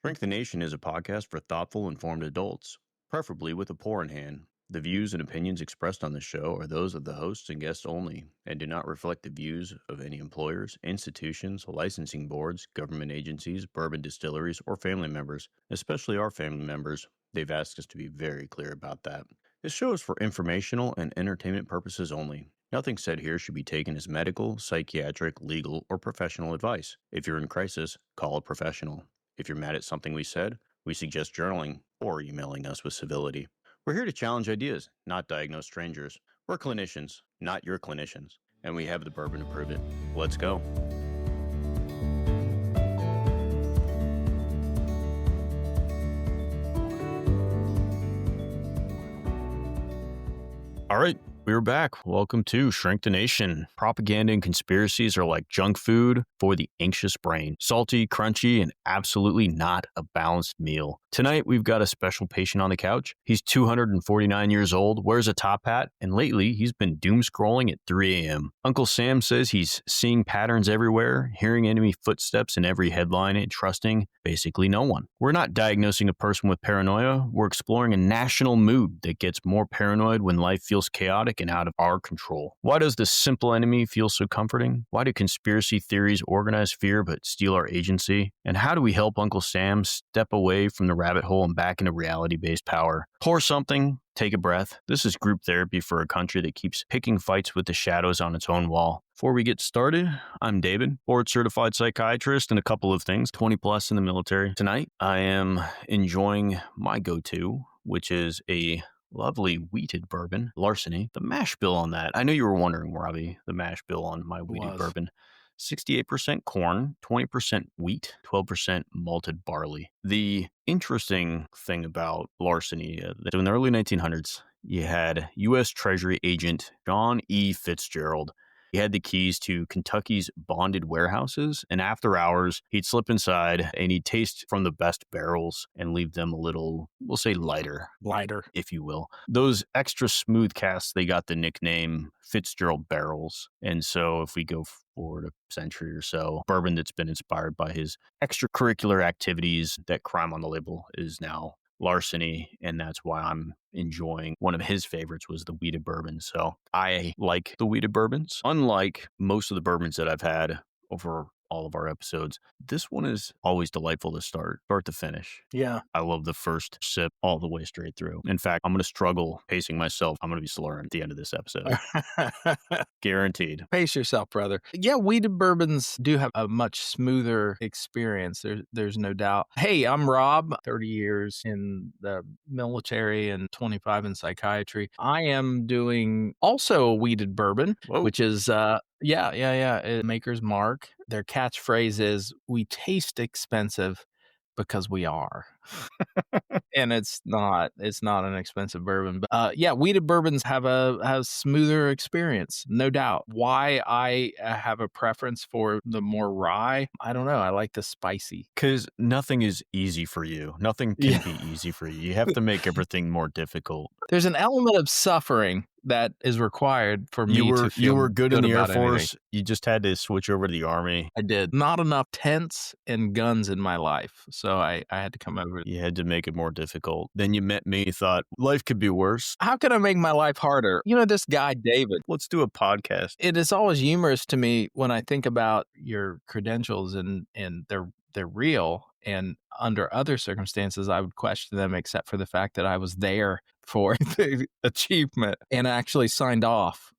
Shrink the Nation is a podcast for thoughtful, informed adults, preferably with a pour in hand. The views and opinions expressed on the show are those of the hosts and guests only and do not reflect the views of any employers, institutions, licensing boards, government agencies, bourbon distilleries, or family members, especially our family members. They've asked us to be very clear about that. This show is for informational and entertainment purposes only. Nothing said here should be taken as medical, psychiatric, legal, or professional advice. If you're in crisis, call a professional. If you're mad at something we said, we suggest journaling or emailing us with civility. We're here to challenge ideas, not diagnose strangers. We're clinicians, not your clinicians, and we have the bourbon to prove it. Let's go. All right, we're back. Welcome to Shrink the Nation. Propaganda and conspiracies are like junk food for the anxious brain. Salty, crunchy, and absolutely not a balanced meal. Tonight, we've got a special patient on the couch. He's 249 years old, wears a top hat, and lately he's been doom scrolling at 3 a.m. Uncle Sam says he's seeing patterns everywhere, hearing enemy footsteps in every headline, and trusting basically no one. We're not diagnosing a person with paranoia. We're exploring a national mood that gets more paranoid when life feels chaotic and out of our control. Why does the simple enemy feel so comforting? Why do conspiracy theories organize fear but steal our agency? And how do we help Uncle Sam step away from the rabbit hole and back into reality-based power? Pour something, take a breath. This is group therapy for a country that keeps picking fights with the shadows on its own wall. Before we get started, I'm David, board-certified psychiatrist and a couple of things, 20 plus in the military. Tonight, I am enjoying my go-to, which is a lovely wheated bourbon, Larceny. The mash bill on that, I know you were wondering, Robbie, the mash bill on my wheated bourbon. 68% corn, 20% wheat, 12% malted barley. The interesting thing about Larceny, that in the early 1900s, you had U.S. Treasury agent John E. Fitzgerald. He had the keys to Kentucky's bonded warehouses, and after hours, he'd slip inside and he'd taste from the best barrels and leave them a little, we'll say lighter, if you will. Those extra smooth casks, they got the nickname Fitzgerald barrels. And so if we go forward a century or so, bourbon that's been inspired by his extracurricular activities, that crime on the label is now Larceny, and that's why I'm enjoying one of his favorites was the wheated bourbon. So I like the wheated bourbons. Unlike most of the bourbons that I've had over all of our episodes, this one is always delightful to start to finish. Yeah. I love the first sip all the way straight through. In fact, I'm going to struggle pacing myself. I'm going to be slurring at the end of this episode. Guaranteed. Pace yourself, brother. Yeah, wheated bourbons do have a much smoother experience. There's no doubt. Hey, I'm Rob, 30 years in the military and 25 in psychiatry. I am doing also a wheated bourbon, which is Maker's Mark. Their catchphrase is, "We taste expensive because we are." And it's not an expensive bourbon. But wheated bourbons have a smoother experience, no doubt. Why I have a preference for the more rye, I don't know. I like the spicy. Because nothing is easy for you. Nothing can be easy for you. You have to make everything more difficult. There's an element of suffering that is required for me to feel you were good in the Air about Force. anything. You just had to switch over to the Army. I did. Not enough tents and guns in my life, so I had to come over. You had to make it more difficult. Then you met me, thought, life could be worse. How can I make my life harder? You know, this guy, David. Let's do a podcast. It is always humorous to me when I think about your credentials and they're real. And under other circumstances, I would question them, except for the fact that I was there for the achievement and actually signed off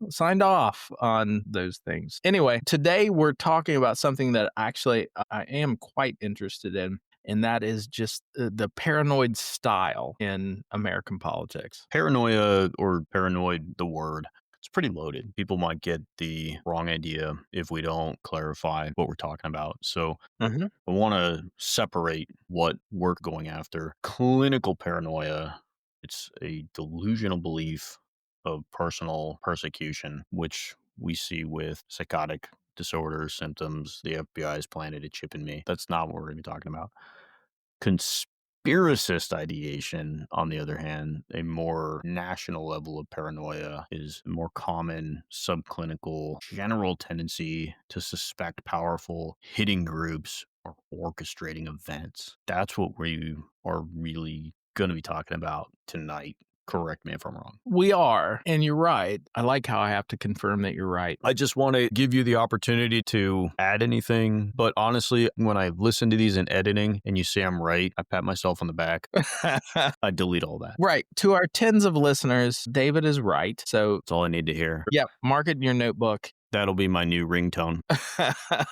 on those things. Anyway, today we're talking about something that actually I am quite interested in. And that is just the paranoid style in American politics. Paranoia, or paranoid, the word, it's pretty loaded. People might get the wrong idea if we don't clarify what we're talking about. So I want to separate what we're going after. Clinical paranoia, it's a delusional belief of personal persecution, which we see with psychotic disorders, symptoms. The FBI has planted a chip in me. That's not what we're going to be talking about. Conspiracist ideation, on the other hand, a more national level of paranoia, is a more common subclinical general tendency to suspect powerful hidden groups or orchestrating events. That's what we are really going to be talking about tonight. Correct me if I'm wrong. We are, and you're right. I like how I have to confirm that you're right. I just want to give you the opportunity to add anything. But honestly, when I listen to these in editing and you say I'm right, I pat myself on the back. I delete all that. Right. To our tens of listeners, David is right. So, That's all I need to hear. yeah, mark it in your notebook. That'll be my new ringtone.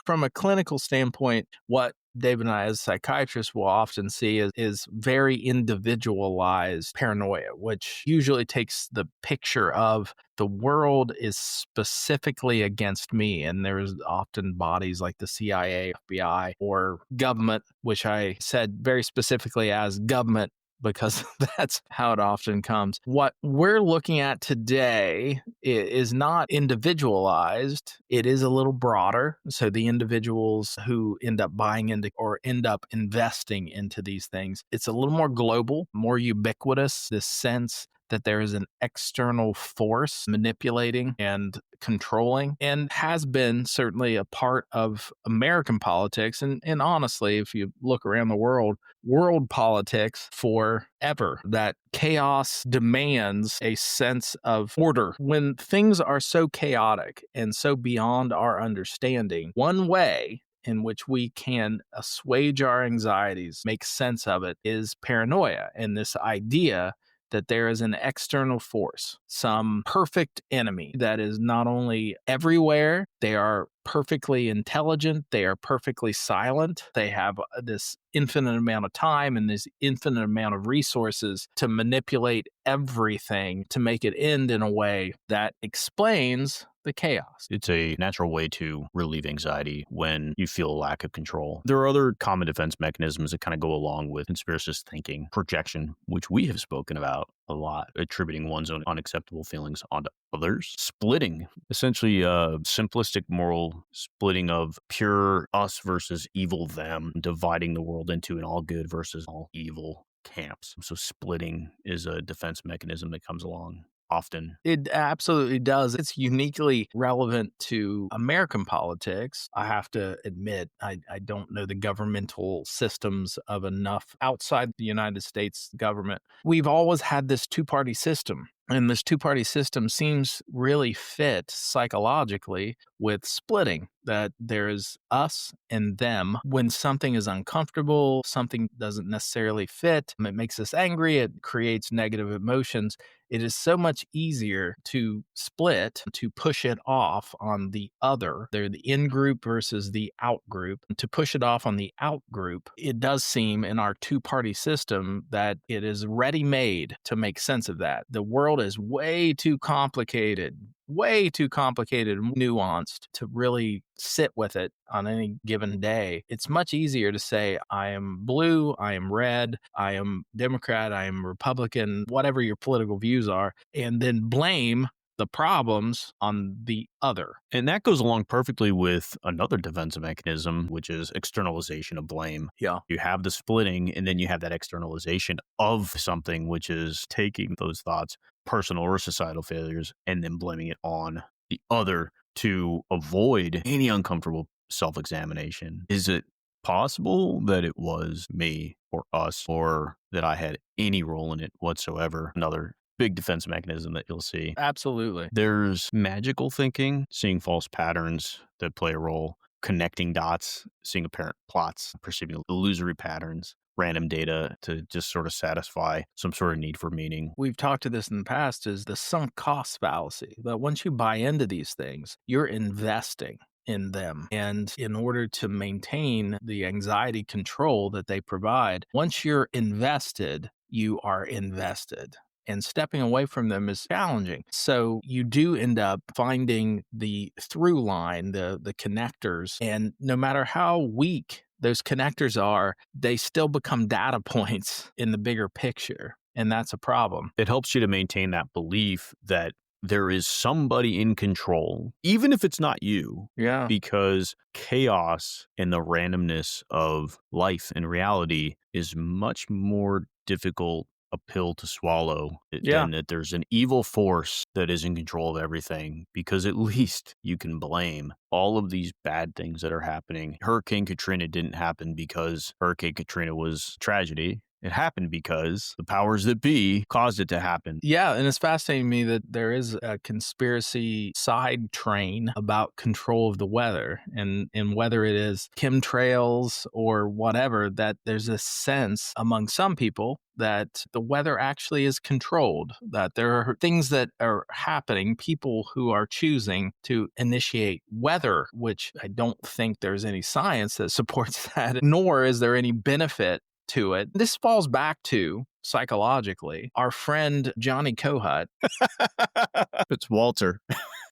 From a clinical standpoint, what David and I, as psychiatrists, will often see is very individualized paranoia, which usually takes the picture of the world is specifically against me. And there's often bodies like the CIA, FBI, or government, which I said very specifically as government, because that's how it often comes. What we're looking at today is not individualized. It is a little broader. So the individuals who end up buying into or end up investing into these things, it's a little more global, more ubiquitous, this sense that there is an external force manipulating and controlling, and has been certainly a part of American politics. And honestly, if you look around the world politics forever, that chaos demands a sense of order. When things are so chaotic and so beyond our understanding, one way in which we can assuage our anxieties, make sense of it, is paranoia, and this idea that there is an external force, some perfect enemy that is not only everywhere, they are perfectly intelligent, they are perfectly silent, they have this infinite amount of time and this infinite amount of resources to manipulate everything to make it end in a way that explains the chaos. It's a natural way to relieve anxiety when you feel a lack of control. There are other common defense mechanisms that kind of go along with conspiracist thinking. Projection, which we have spoken about a lot, attributing one's own unacceptable feelings onto others. Splitting, essentially a simplistic moral splitting of pure us versus evil them, dividing the world into an all good versus all evil camps. So splitting is a defense mechanism that comes along often. It absolutely does. It's uniquely relevant to American politics. I have to admit, I don't know the governmental systems of enough outside the United States government. We've always had this two-party system. And this two-party system seems really fit psychologically with splitting, that there is us and them. When something is uncomfortable, something doesn't necessarily fit, it makes us angry, it creates negative emotions. It is so much easier to split, to push it off on the other. They're the in group versus the out group. To push it off on the out group, it does seem in our two-party system that it is ready-made to make sense of that. The world is way too complicated and nuanced to really sit with it on any given day. It's much easier to say, I am blue, I am red, I am Democrat, I am Republican, whatever your political views are, and then blame the problems on the other. And that goes along perfectly with another defensive mechanism, which is externalization of blame. Yeah. You have the splitting, and then you have that externalization of something, which is taking those thoughts, personal or societal failures, and then blaming it on the other to avoid any uncomfortable self-examination. Is it possible that it was me or us, or that I had any role in it whatsoever? Another big defense mechanism that you'll see. Absolutely. There's magical thinking, seeing false patterns that play a role, connecting dots, seeing apparent plots, perceiving illusory patterns, random data to just sort of satisfy some sort of need for meaning. We've talked to this in the past, is the sunk cost fallacy. That once you buy into these things, you're investing in them. And in order to maintain the anxiety control that they provide, once you're invested, you are invested. And stepping away from them is challenging. So you do end up finding the through line, the connectors. And no matter how weak those connectors are, they still become data points in the bigger picture. And that's a problem. It helps you to maintain that belief that there is somebody in control, even if it's not you. Yeah. Because chaos and the randomness of life and reality is much more difficult a pill to swallow, Yeah. and that there's an evil force that is in control of everything, because at least you can blame all of these bad things that are happening. Hurricane Katrina didn't happen because Hurricane Katrina was tragedy. It happened because the powers that be caused it to happen. Yeah, and it's fascinating to me that there is a conspiracy side train about control of the weather, and whether it is chemtrails or whatever, that there's a sense among some people that the weather actually is controlled, that there are things that are happening, people who are choosing to initiate weather, which I don't think there's any science that supports that, nor is there any benefit to it. This falls back to psychologically our friend Johnny Kohut. It's Walter.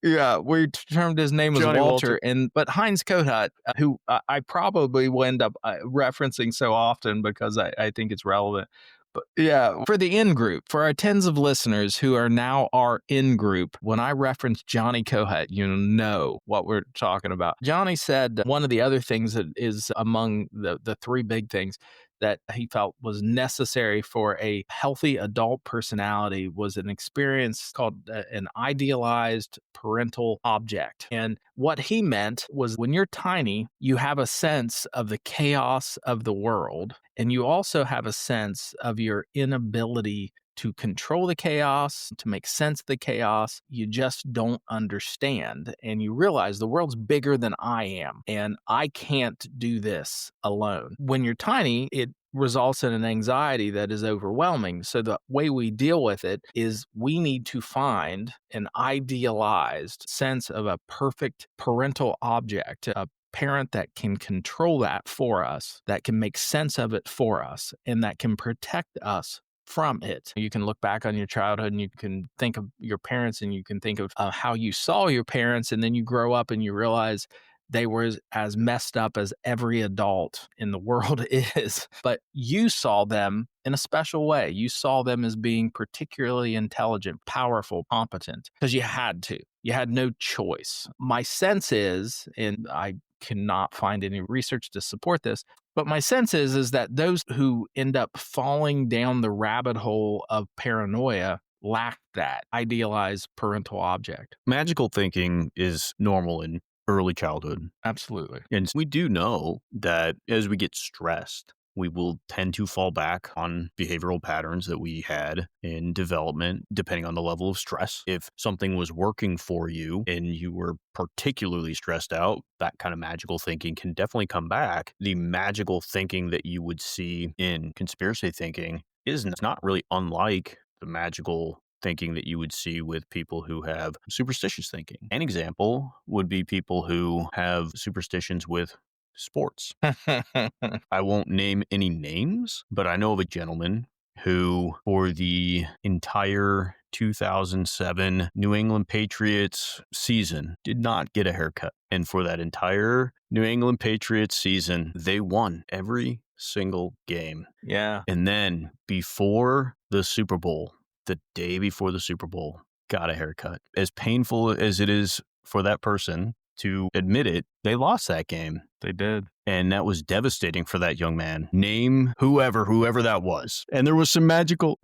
Yeah, we termed his name was Johnny Walter, Walter. but Heinz Kohut, who I probably will end up referencing so often because I think it's relevant. But yeah, for the in group, for our tens of listeners who are now our in group, when I reference Johnny Kohut, you know what we're talking about. Johnny said one of the other things that is among the three big things that he felt was necessary for a healthy adult personality was an experience called an idealized parental object. And what he meant was when you're tiny, you have a sense of the chaos of the world, and you also have a sense of your inability to control the chaos, to make sense of the chaos. You just don't understand. And you realize the world's bigger than I am, and I can't do this alone. When you're tiny, it results in an anxiety that is overwhelming. So the way we deal with it is we need to find an idealized sense of a perfect parental object, a parent that can control that for us, that can make sense of it for us, and that can protect us from it. You can look back on your childhood and you can think of your parents and you can think of how you saw your parents, and then you grow up and you realize they were as messed up as every adult in the world is. But you saw them in a special way. You saw them as being particularly intelligent, powerful, competent, because you had to. You had no choice. My sense is, and I cannot find any research to support this, but my sense is that those who end up falling down the rabbit hole of paranoia lack that idealized parental object. Magical thinking is normal in early childhood. Absolutely. And we do know that as we get stressed, we will tend to fall back on behavioral patterns that we had in development, depending on the level of stress. If something was working for you and you were particularly stressed out, that kind of magical thinking can definitely come back. The magical thinking that you would see in conspiracy thinking is not really unlike the magical thinking that you would see with people who have superstitious thinking. An example would be people who have superstitions with sports. I won't name any names, but I know of a gentleman who, for the entire 2007 New England Patriots season, did not get a haircut. And for that entire New England Patriots season, they won every single game. Yeah. And then before the Super Bowl, the day before the Super Bowl, got a haircut. As painful as it is for that person to admit it, they lost that game. They did. And that was devastating for that young man. Name whoever that was. And there was some magical...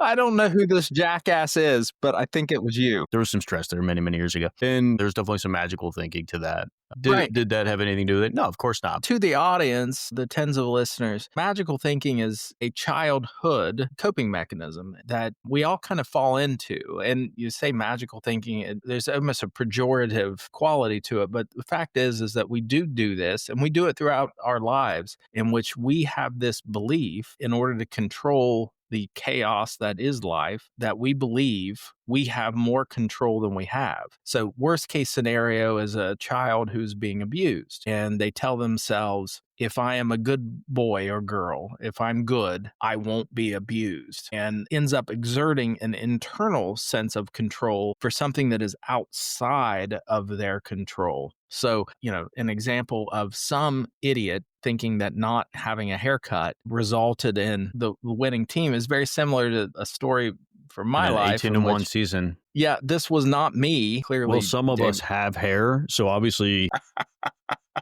I don't know who this jackass is, but I think it was you. There was some stress there many, many years ago. And there's definitely some magical thinking to that. Right. Did that have anything to do with it? No, of course not. To the audience, the tens of listeners, magical thinking is a childhood coping mechanism that we all kind of fall into. And you say magical thinking, there's almost a pejorative quality to it. But the fact is that we do this, and we do it throughout our lives, in which we have this belief in order to control the chaos that is life, that we believe we have more control than we have. So worst case scenario is a child who's being abused, and they tell themselves, if I am a good boy or girl, if I'm good, I won't be abused, and ends up exerting an internal sense of control for something that is outside of their control. So, an example of some idiot thinking that not having a haircut resulted in the winning team is very similar to a story from my life, 18 in in one which, season. yeah, this was not me. Clearly, Well, some of David. us have hair, so obviously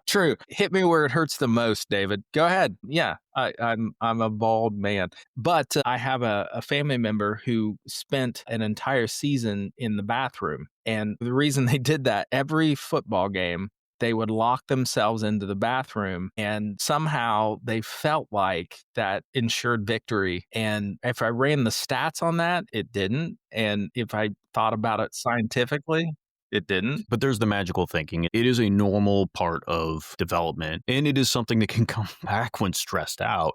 True. Hit me where it hurts the most, David. Go ahead. Yeah, I'm a bald man, but I have a family member who spent an entire season in the bathroom, and the reason they did that, every football game, they would lock themselves into the bathroom, and somehow they felt like that ensured victory. And if I ran the stats on that, it didn't. And if I thought about it scientifically, it didn't. but there's the magical thinking. It is a normal part of development, and it is something that can come back when stressed out.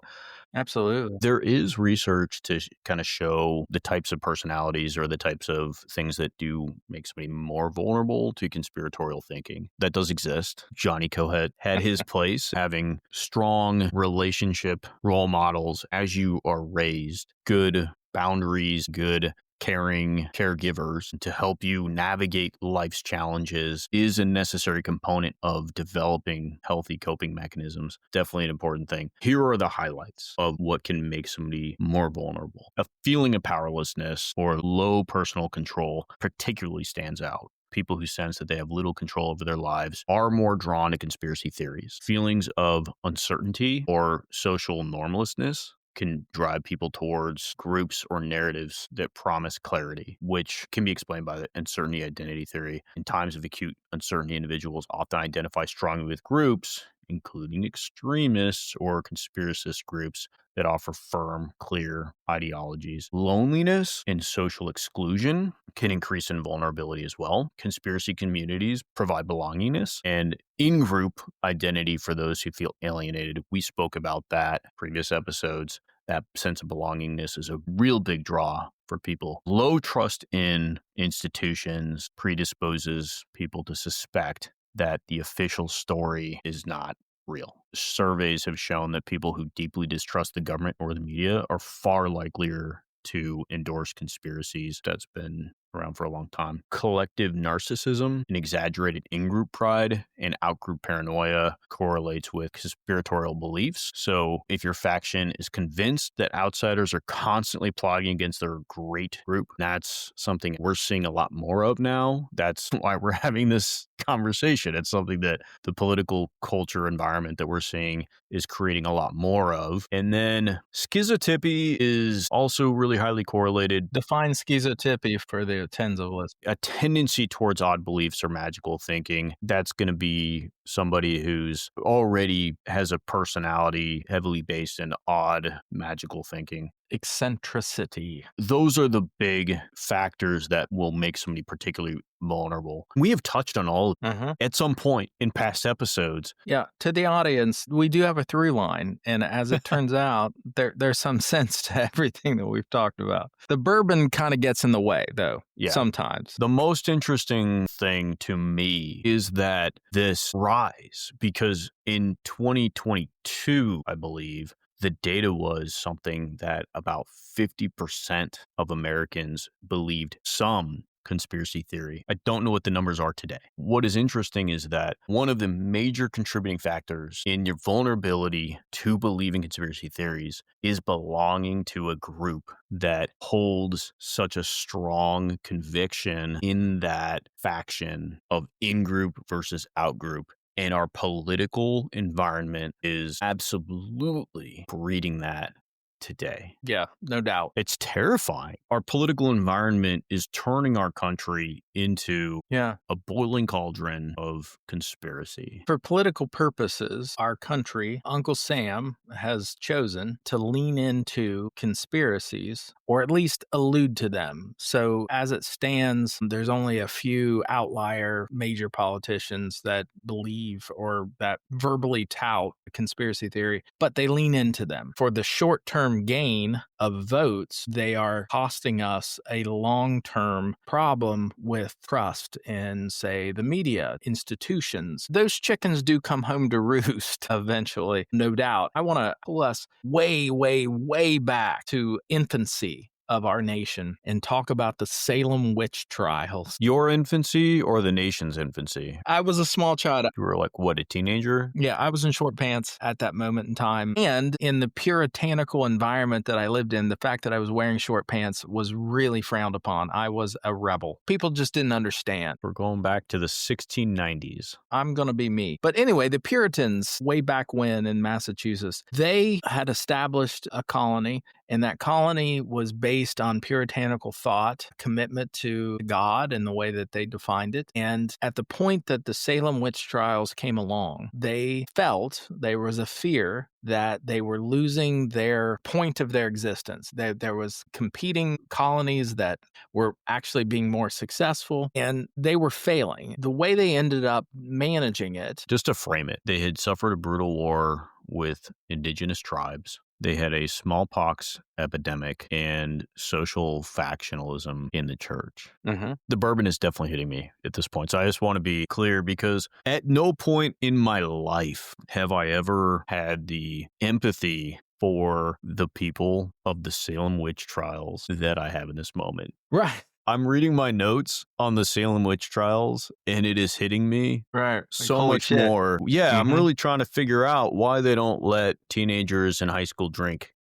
Absolutely. There is research to kind of show the types of personalities or the types of things that do make somebody more vulnerable to conspiratorial thinking. That does exist. Johnny Cohet had his place, having strong relationship role models as you are raised, good boundaries, good caring caregivers to help you navigate life's challenges is a necessary component of developing healthy coping mechanisms. Definitely an important thing. Here are the highlights of what can make somebody more vulnerable. A feeling of powerlessness or low personal control particularly stands out. People who sense that they have little control over their lives are more drawn to conspiracy theories. Feelings of uncertainty or social normlessness can drive people towards groups or narratives that promise clarity, which can be explained by the uncertainty identity theory. In times of acute uncertainty, individuals often identify strongly with groups, including extremists or conspiracist groups that offer firm, clear ideologies. Loneliness and social exclusion can increase in vulnerability as well. Conspiracy communities provide belongingness and in-group identity for those who feel alienated. We spoke about that in previous episodes. That sense of belongingness is a real big draw for people. Low trust in institutions predisposes people to suspect that the official story is not real. Surveys have shown that people who deeply distrust the government or the media are far likelier to endorse conspiracies. That's been around for a long time. Collective narcissism and exaggerated in-group pride and out-group paranoia correlates with conspiratorial beliefs. So if your faction is convinced that outsiders are constantly plotting against their great group, that's something we're seeing a lot more of now. That's why we're having this conversation. It's something that the political culture environment that we're seeing is creating a lot more of. And then schizotypy is also really highly correlated. Define schizotypy for the tens of listeners. A tendency towards odd beliefs or magical thinking. That's going to be somebody who's already has a personality heavily based in odd magical thinking. Eccentricity. Those are the big factors that will make somebody particularly vulnerable. We have touched on all at some point in past episodes. Yeah, to the audience, we do have a through line, and as it turns out, there's some sense to everything that we've talked about. The bourbon kind of gets in the way, though, sometimes. The most interesting thing to me is that this rise, because in 2022, I believe, the data was something that about 50% of Americans believed some conspiracy theory. I don't know what the numbers are today. What is interesting is that one of the major contributing factors in your vulnerability to believing conspiracy theories is belonging to a group that holds such a strong conviction in that faction of in-group versus out-group. And our political environment is absolutely breeding that today. Yeah, no doubt. It's terrifying. Our political environment is turning our country into a boiling cauldron of conspiracy. For political purposes, our country, Uncle Sam, has chosen to lean into conspiracies or at least allude to them. So as it stands, there's only a few outlier major politicians that believe or that verbally tout conspiracy theory, but they lean into them. For the short-term gain of votes, they are costing us a long-term problem with trust in, say, the media, institutions. Those chickens do come home to roost eventually, no doubt. I want to pull us way, way, way back to infancy. of our nation and talk about the Salem witch trials. Your infancy or the nation's infancy? I was a small child. You were like, what, a teenager? Yeah, I was in short pants at that moment in time. And in the puritanical environment that I lived in, the fact that I was wearing short pants was really frowned upon. I was a rebel. People just didn't understand. We're going back to the 1690s. I'm going to be me. But anyway, the Puritans, way back when in Massachusetts, they had established a colony, and that colony was based on puritanical thought, commitment to God and the way that they defined it. And at the point that the Salem witch trials came along, they felt there was a fear that they were losing their point of their existence. There was competing colonies that were actually being more successful, and they were failing. The way they ended up managing it. Just to frame it, they had suffered a brutal war with indigenous tribes. They had a smallpox epidemic and social factionalism in the church. The bourbon is definitely hitting me at this point. So I just want to be clear, because at no point in my life have I ever had the empathy for the people of the Salem witch trials that I have in this moment. Right. I'm reading my notes on the Salem witch trials, and it is hitting me so much more. Yeah, I'm really trying to figure out why they don't let teenagers in high school drink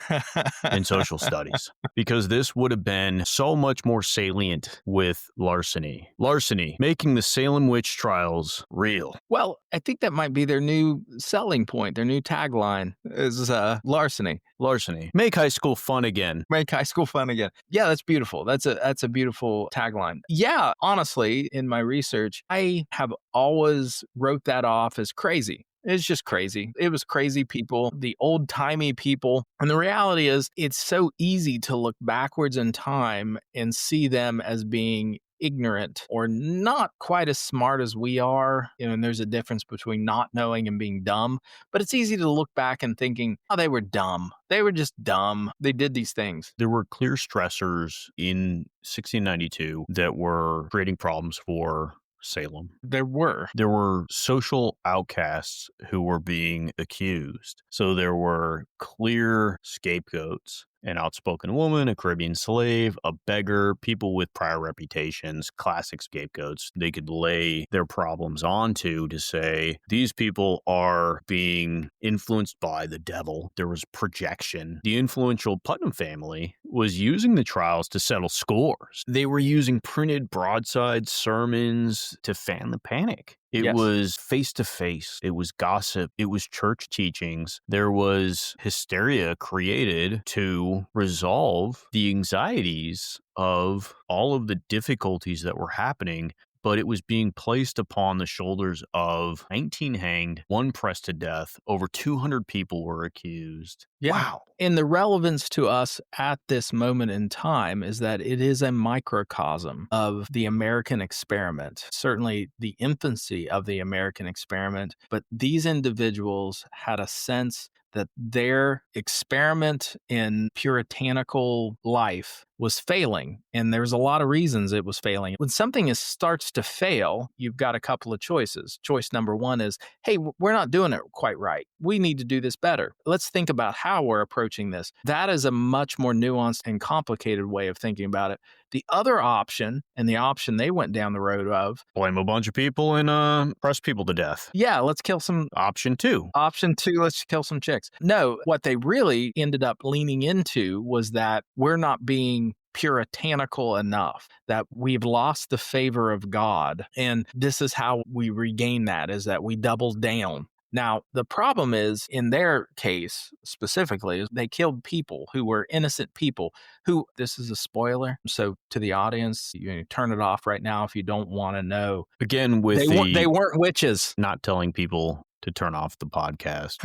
in social studies, because this would have been so much more salient with larceny. Larceny, making the Salem witch trials real. Well, I think that might be their new selling point. Their new tagline is larceny. Larceny. Make high school fun again. Make high school fun again. Yeah, that's beautiful. That's a beautiful tagline. Yeah, honestly, in my research, I have always wrote that off as crazy. It's just crazy. It was crazy people, the old-timey people. And the reality is, it's so easy to look backwards in time and see them as being ignorant or not quite as smart as we are. And there's a difference between not knowing and being dumb. But it's easy to look back and thinking, oh, they were dumb. They were just dumb. They did these things. There were clear stressors in 1692 that were creating problems for Salem. There were social outcasts who were being accused. So there were clear scapegoats. An outspoken woman, a Caribbean slave, a beggar, people with prior reputations, classic scapegoats they could lay their problems onto to say, these people are being influenced by the devil. There was projection. The influential Putnam family was using the trials to settle scores. They were using printed broadside sermons to fan the panic. It was face-to-face. It was gossip. It was church teachings. There was hysteria created to resolve the anxieties of all of the difficulties that were happening, but it was being placed upon the shoulders of 19 hanged, 1 pressed to death, over 200 people were accused. Yeah. Wow. And the relevance to us at this moment in time is that it is a microcosm of the American experiment, certainly the infancy of the American experiment. But these individuals had a sense that their experiment in puritanical life was failing. And there's a lot of reasons it was failing. When something starts to fail, you've got a couple of choices. Choice number one is, hey, we're not doing it quite right. We need to do this better. Let's think about how we're approaching this. That is a much more nuanced and complicated way of thinking about it. The other option, and the option they went down the road of, blame a bunch of people and press people to death. Yeah, let's kill some. Option two, let's kill some chicks. No, what they really ended up leaning into was that we're not being puritanical enough, that we've lost the favor of God. And this is how we regain that, is that we double down. Now, the problem is, in their case specifically, is they killed people who were innocent people who, this is a spoiler, so to the audience, you turn it off right now if you don't want to know. Again, with they weren't witches. Not telling people to turn off the podcast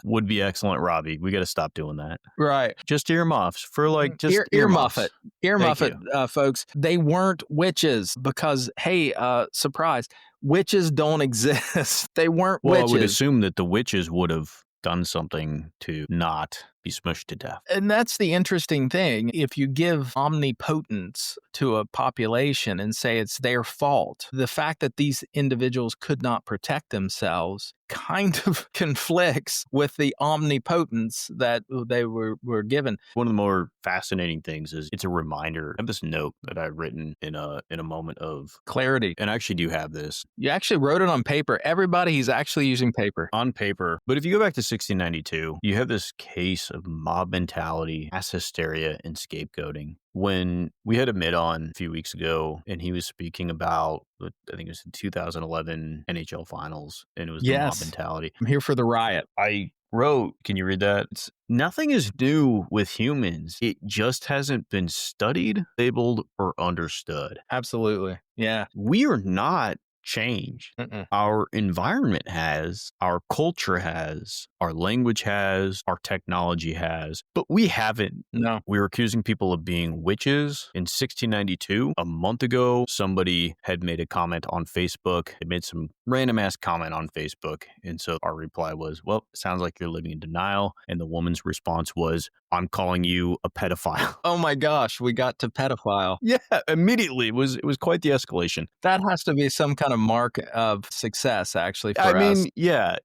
would be excellent, Robbie. We got to stop doing that. Right. Just earmuffs for earmuff it. Earmuff it, folks. They weren't witches because, hey, surprise, witches don't exist. They weren't witches. I would assume that the witches would have done something to not be smushed to death. And that's the interesting thing. If you give omnipotence to a population and say it's their fault, the fact that these individuals could not protect themselves kind of conflicts with the omnipotence that they were given. One of the more fascinating things is it's a reminder. I have this note that I've written in a moment of Clarity. and I actually do have this You actually wrote it on paper. Everybody, he's actually using paper. on paper. But if you go back to 1692, you have this case of mob mentality, mass hysteria, and scapegoating. When we had a mid on a few weeks ago, and he was speaking about, I think it was the 2011 NHL Finals, and it was the mob Yes. mentality. I'm here for the riot. I wrote, can you read that? Nothing is new with humans. It just hasn't been studied, labeled, or understood. Absolutely. Yeah. We are not changed. Our environment has, our culture has, our language has, our technology has, but we haven't. No. We were accusing people of being witches in 1692. A month ago, somebody had made a comment on Facebook. They made some random ass comment on Facebook. And so our reply was, well, it sounds like you're living in denial. And the woman's response was, I'm calling you a pedophile. Oh my gosh, we got to pedophile. Yeah, immediately. It was quite the escalation. That has to be some kind of mark of success, actually, for us. I mean, yeah.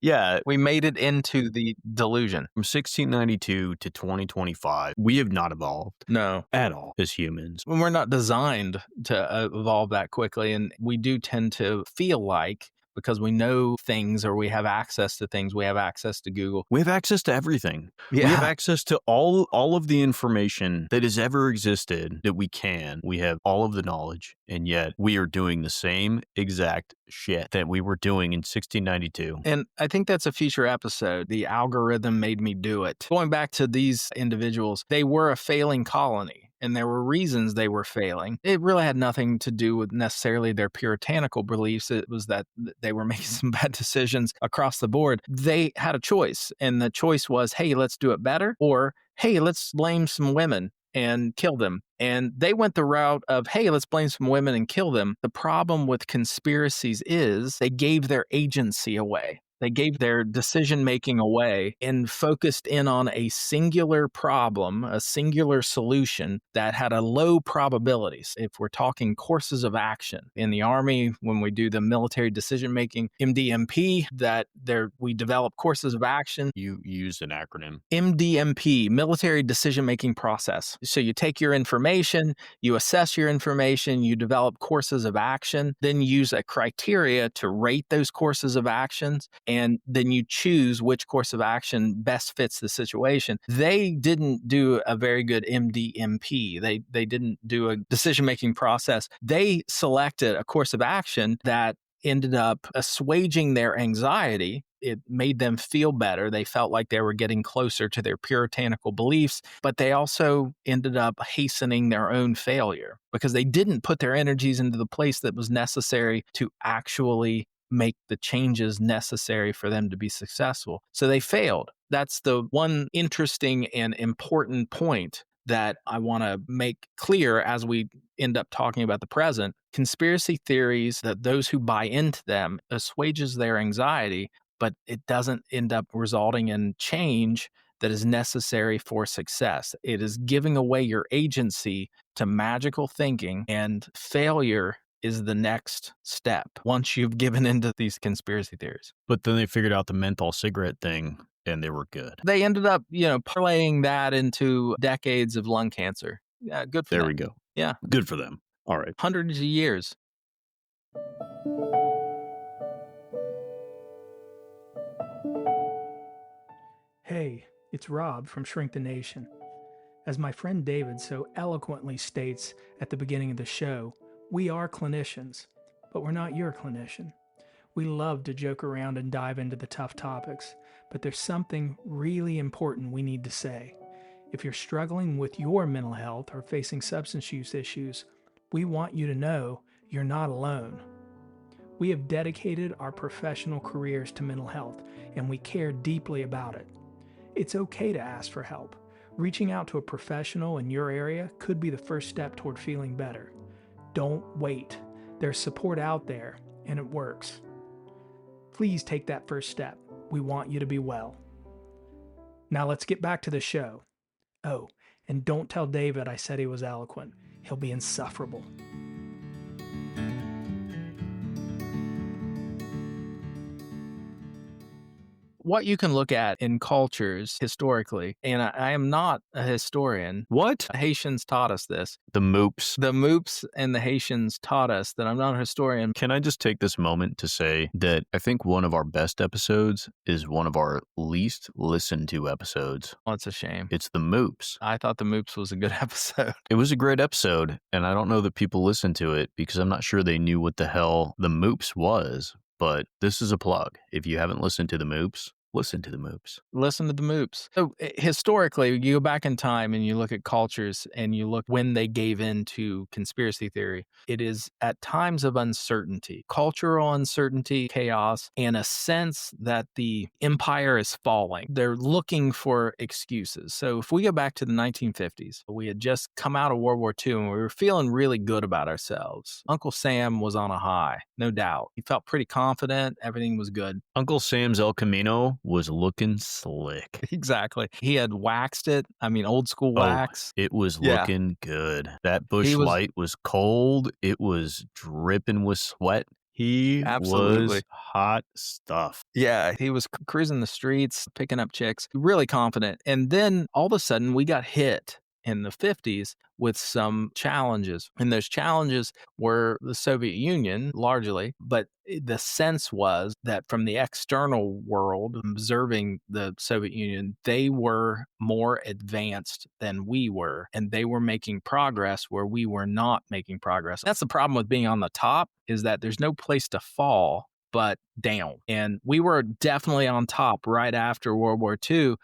We made it into the delusion. From 1692 to 2025, we have not evolved No. at all as humans. We're not designed to evolve that quickly. And we do tend to feel like, because we know things or we have access to things, we have access to Google. We have access to everything. Yeah. We have access to all of the information that has ever existed that we can. We have all of the knowledge, and yet we are doing the same exact shit that we were doing in 1692. And I think that's a future episode. The algorithm made me do it. Going back to these individuals, they were a failing colony. And there were reasons they were failing. It really had nothing to do with necessarily their puritanical beliefs. It was that they were making some bad decisions across the board. They had a choice, and the choice was, hey, let's do it better, or hey, let's blame some women and kill them. And they went the route of, hey, let's blame some women and kill them. The problem with conspiracies is they gave their agency away. They gave their decision-making away and focused in on a singular problem, a singular solution that had a low probabilities. If we're talking courses of action in the Army, when we do the military decision-making, MDMP, we develop courses of action. You used an acronym. MDMP, military decision-making process. So you take your information, you assess your information, you develop courses of action, then use a criteria to rate those courses of actions, and then you choose which course of action best fits the situation. They didn't do a very good MDMP. They didn't do a decision-making process. They selected a course of action that ended up assuaging their anxiety. It made them feel better. They felt like they were getting closer to their puritanical beliefs, but they also ended up hastening their own failure because they didn't put their energies into the place that was necessary to actually make the changes necessary for them to be successful. So they failed. That's the one interesting and important point that I want to make clear as we end up talking about the present. Conspiracy theories, that those who buy into them, assuages their anxiety, but it doesn't end up resulting in change that is necessary for success. It is giving away your agency to magical thinking, and failure is the next step once you've given into these conspiracy theories. But then they figured out the menthol cigarette thing, and they were good. They ended up, parlaying that into decades of lung cancer. Yeah, good for them. There we go. Yeah. Good for them. All right. Hundreds of years. Hey, it's Rob from Shrink the Nation. As my friend David so eloquently states at the beginning of the show, we are clinicians, but we're not your clinician. We love to joke around and dive into the tough topics, but there's something really important we need to say. If you're struggling with your mental health or facing substance use issues, we want you to know you're not alone. We have dedicated our professional careers to mental health, and we care deeply about it. It's okay to ask for help. Reaching out to a professional in your area could be the first step toward feeling better. Don't wait. There's support out there, and it works. Please take that first step. We want you to be well. Now let's get back to the show. Oh, and don't tell David I said he was eloquent. He'll be insufferable. what you can look at in cultures historically, and I am not a historian. What? Haitians taught us this. The moops. The Moops and the Haitians taught us that I'm not a historian. Can I just take this moment to say that I think one of our best episodes is one of our least listened to episodes. Oh, it's a shame. It's the moops. I thought the Moops was a good episode. It was a great episode, and I don't know that people listened to it because I'm not sure they knew what the hell the moops was, but this is a plug. If you haven't listened to the moops, listen to the moops. Listen to the Moops. So historically, you go back in time and you look at cultures and you look when they gave in to conspiracy theory. It is at times of uncertainty, cultural uncertainty, chaos, and a sense that the empire is falling. They're looking for excuses. So if we go back to the 1950s, we had just come out of World War II and we were feeling really good about ourselves. Uncle Sam was on a high, no doubt. He felt pretty confident. Everything was good. Uncle Sam's El Camino was looking slick. Exactly. He had waxed it. I mean, old school wax. It was Yeah. looking good. That bush He was- light was cold. It was dripping with sweat. He Absolutely. was hot stuff. Yeah, he was cruising the streets, picking up chicks, really confident. And then all of a sudden, we got hit in the 50s with some challenges. And those challenges were the Soviet Union largely, but the sense was that from the external world, observing the Soviet Union, they were more advanced than we were, and they were making progress where we were not making progress. That's the problem with being on the top, is that there's no place to fall but down. And we were definitely on top right after World War II.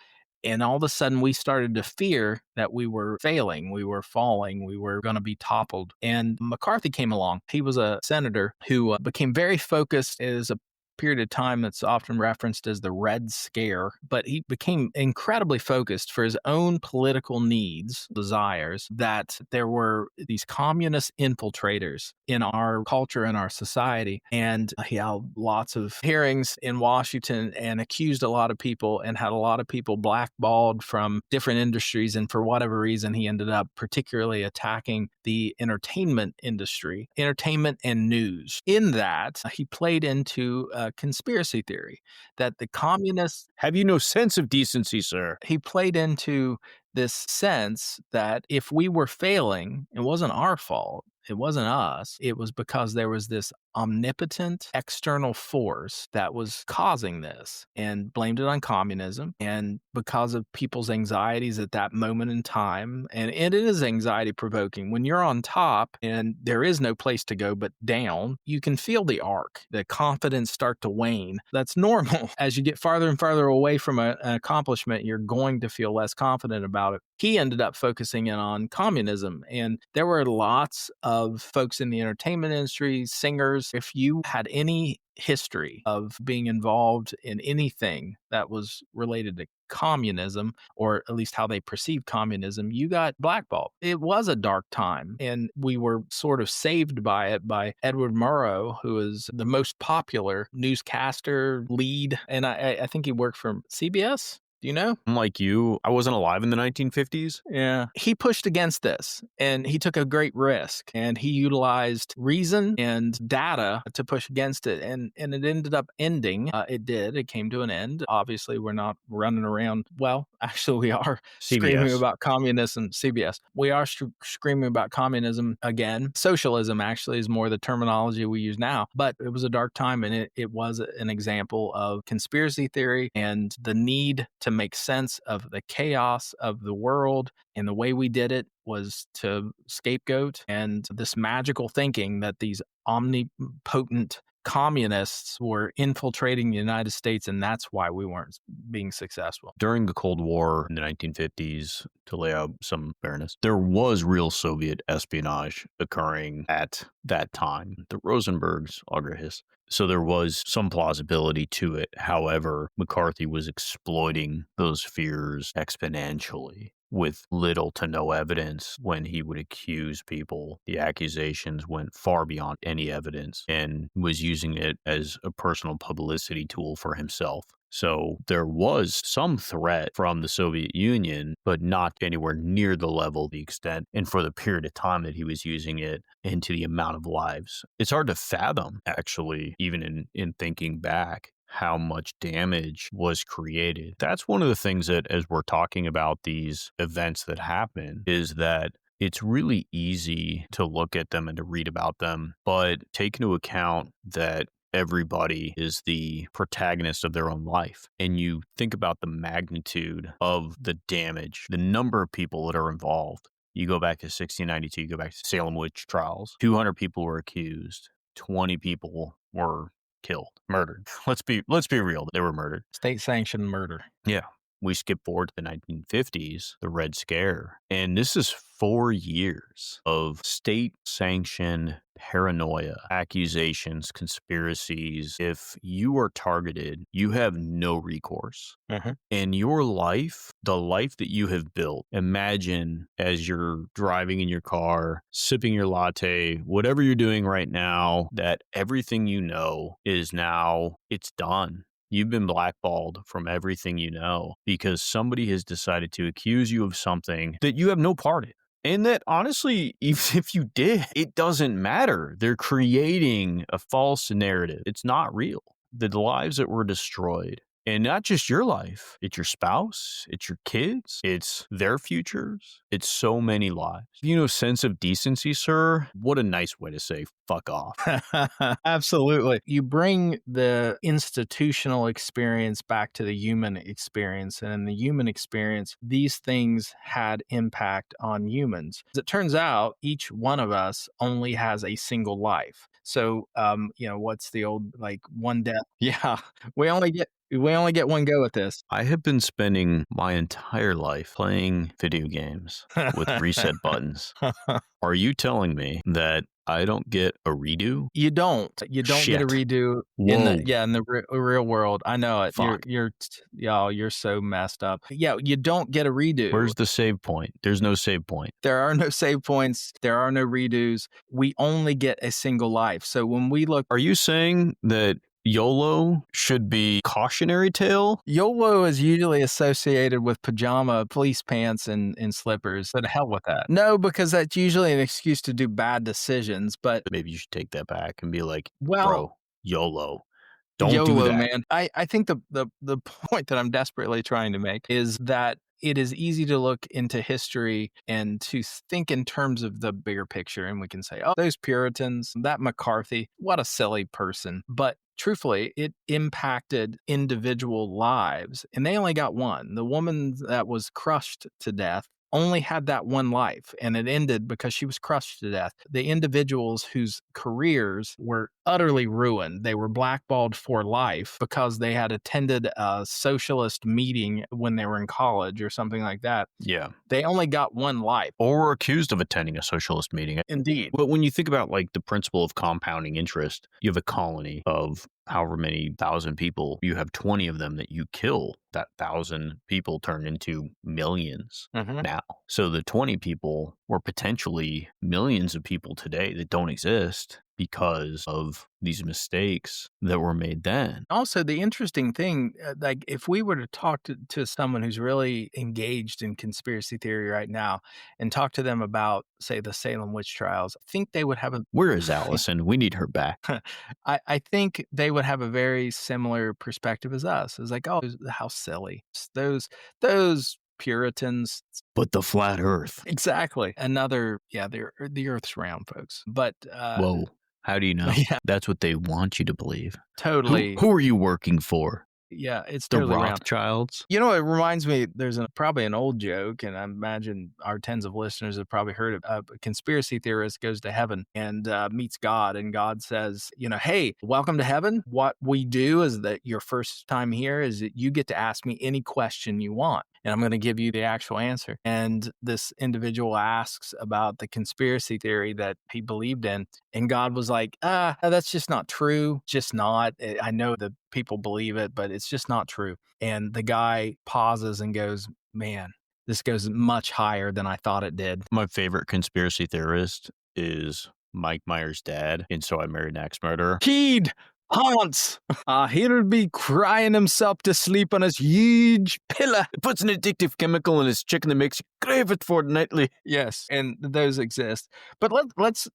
And all of a sudden, we started to fear that we were failing, we were falling, we were going to be toppled. And McCarthy came along. He was a senator who became very focused as a period of time that's often referenced as the Red Scare, but he became incredibly focused for his own political needs, desires, that there were these communist infiltrators in our culture and our society. And he held lots of hearings in Washington and accused a lot of people and had a lot of people blackballed from different industries. And for whatever reason, he ended up particularly attacking the entertainment industry, entertainment and news. In that, he played into conspiracy theory that the communists, Have you no sense of decency, sir? he played into this sense that if we were failing, it wasn't our fault. It wasn't us. It was because there was this omnipotent external force that was causing this, and blamed it on communism. And because of people's anxieties at that moment in time, and it is anxiety provoking. When you're on top and there is no place to go but down, you can feel the arc, the confidence start to wane. That's normal. As you get farther and farther away from an accomplishment, you're going to feel less confident about it. He ended up focusing in on communism, and there were lots of folks in the entertainment industry, singers. If you had any history of being involved in anything that was related to communism, or at least how they perceived communism, you got blackballed. It was a dark time, and we were sort of saved by it by Edward Murrow, who is the most popular newscaster lead, and I think he worked for CBS. Do you know? Unlike you, I wasn't alive in the 1950s. Yeah. He pushed against this, and he took a great risk, and he utilized reason and data to push against it. And it ended up ending. It did. It came to an end. Obviously, we're not running around. Well, actually, we are screaming CBS. about communism. CBS. We are screaming about communism again. Socialism actually is more the terminology we use now, but it was a dark time, and it was an example of conspiracy theory and the need to make sense of the chaos of the world. And the way we did it was to scapegoat and this magical thinking that these omnipotent communists were infiltrating the United States, and that's why we weren't being successful. During the Cold War in the 1950s, to lay out some fairness, there was real Soviet espionage occurring at that time. The Rosenbergs augur his. So there was some plausibility to it. However, McCarthy was exploiting those fears exponentially with little to no evidence when he would accuse people. The accusations went far beyond any evidence and was using it as a personal publicity tool for himself. So there was some threat from the Soviet Union, but not anywhere near the level, the extent, and for the period of time that he was using it, and to the amount of lives. It's hard to fathom, actually, even in thinking back, how much damage was created. That's one of the things that, as we're talking about these events that happen, is that it's really easy to look at them and to read about them, but take into account that everybody is the protagonist of their own life. And you think about the magnitude of the damage, the number of people that are involved. You go back to 1692, you go back to Salem witch trials, 200 people were accused, 20 people were killed, murdered. Let's be real. They were murdered. State-sanctioned murder. Yeah. We skip forward to the 1950s, the Red Scare, and this is 4 years of state-sanctioned paranoia, accusations, conspiracies. If you are targeted, you have no recourse. And your life, the life that you have built, imagine as you're driving in your car, sipping your latte, whatever you're doing right now, that everything you know is now, it's done. You've been blackballed from everything you know because somebody has decided to accuse you of something that you have no part in. And that honestly, even if you did, it doesn't matter. They're creating a false narrative. It's not real. The lives that were destroyed, and not just your life, it's your spouse, it's your kids, it's their futures, it's so many lives. You know, sense of decency, sir? What a nice way to say fuck off. Absolutely. You bring the institutional experience back to the human experience. And in the human experience, these things had impact on humans. As it turns out, each one of us only has a single life. So, what's the old, like, one death? Yeah. We only get one go at this. I have been spending my entire life playing video games with reset buttons. Are you telling me that I don't get a redo? You don't get a Shit. redo in the real world. I know it. Fuck. You're so messed up. Yeah, you don't get a redo. Where's the save point? There's no save point. There are no save points. There are no redos. We only get a single life. So when we look, Are you saying that YOLO should be cautionary tale? YOLO is usually associated with pajama, fleece pants, and slippers. But hell with that. No, because that's usually an excuse to do bad decisions. But Maybe you should take that back and be like, well, bro, YOLO. Don't YOLO, do that. man. I think the point that I'm desperately trying to make is that it is easy to look into history and to think in terms of the bigger picture. And we can say, oh, those Puritans, that McCarthy, what a silly person. But truthfully, it impacted individual lives. And they only got one. The woman that was crushed to death only had that one life, and it ended because she was crushed to death. The individuals whose careers were utterly ruined, they were blackballed for life because they had attended a socialist meeting when they were in college or something like that. Yeah. They only got one life. Or were accused of attending a socialist meeting. Indeed. But when you think about like the principle of compounding interest, you have a colony of however many thousand people, you have 20 of them that you kill. That 1,000 people turn into millions now. So the 20 people were potentially millions of people today that don't exist because of these mistakes that were made then. Also, the interesting thing, like if we were to talk to someone who's really engaged in conspiracy theory right now and talk to them about, say, the Salem witch trials, I think they would have a... Where is Allison? We need her back. I think they would have a very similar perspective as us. It's like, oh, how silly. Those Puritans. But the flat earth. Exactly. Another, the earth's round, folks. But... Whoa. How do you know? Yeah. That's what they want you to believe. Totally. Who are you working for? Yeah, it's The totally round. Rothschilds? You know, it reminds me, there's probably an old joke, and I imagine our tens of listeners have probably heard it. A conspiracy theorist goes to heaven and meets God, and God says, hey, welcome to heaven. What we do is that your first time here is that you get to ask me any question you want, and I'm going to give you the actual answer. And this individual asks about the conspiracy theory that he believed in, and God was like, that's just not true. Just not. I know the people believe it, but it's just not true. And the guy pauses and goes, man, this goes much higher than I thought it did. My favorite conspiracy theorist is Mike Myers' dad, and So I Married an Axe Murderer. Kid Hans, he'll be crying himself to sleep on his huge pillow. It puts an addictive chemical in his chicken that makes you crave it fortnightly. Yes, and those exist. But let's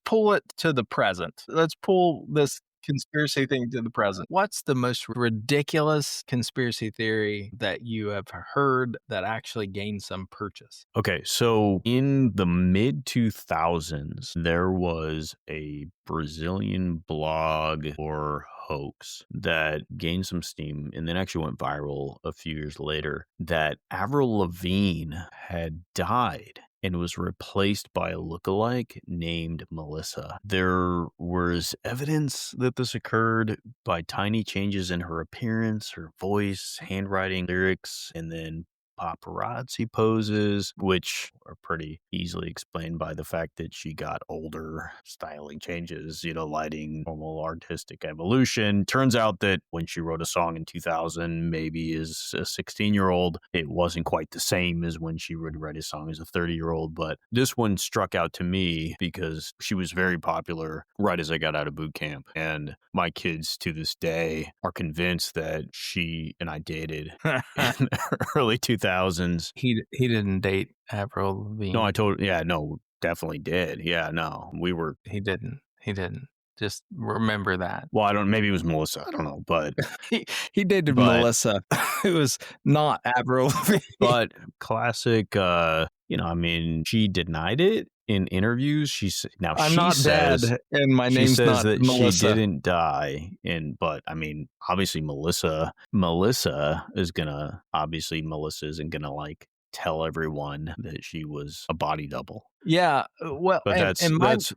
pull it to the present. Let's pull this conspiracy thing to the present. What's the most ridiculous conspiracy theory that you have heard that actually gained some purchase? Okay, so in the mid 2000s, there was a Brazilian blog or hoax that gained some steam and then actually went viral a few years later that Avril Lavigne had died and was replaced by a lookalike named Melissa. There was evidence that this occurred by tiny changes in her appearance, her voice, handwriting, lyrics, and then paparazzi poses, which are pretty easily explained by the fact that she got older, styling changes, lighting, normal artistic evolution. Turns out that when she wrote a song in 2000, maybe as a 16-year-old, it wasn't quite the same as when she would write a song as a 30-year-old. But this one struck out to me because she was very popular right as I got out of boot camp. And my kids to this day are convinced that she and I dated in the early 2000s. He didn't date Avril Lavigne. No, definitely did. Yeah, no, we were. He didn't. Just remember that. Well, maybe it was Melissa. I don't know, but he dated Melissa, who was not Avril Lavigne. But classic, she denied it in interviews. I'm not dead, and my name's not Melissa. She didn't die, but obviously Melissa isn't gonna like tell everyone that she was a body double. Yeah, well, but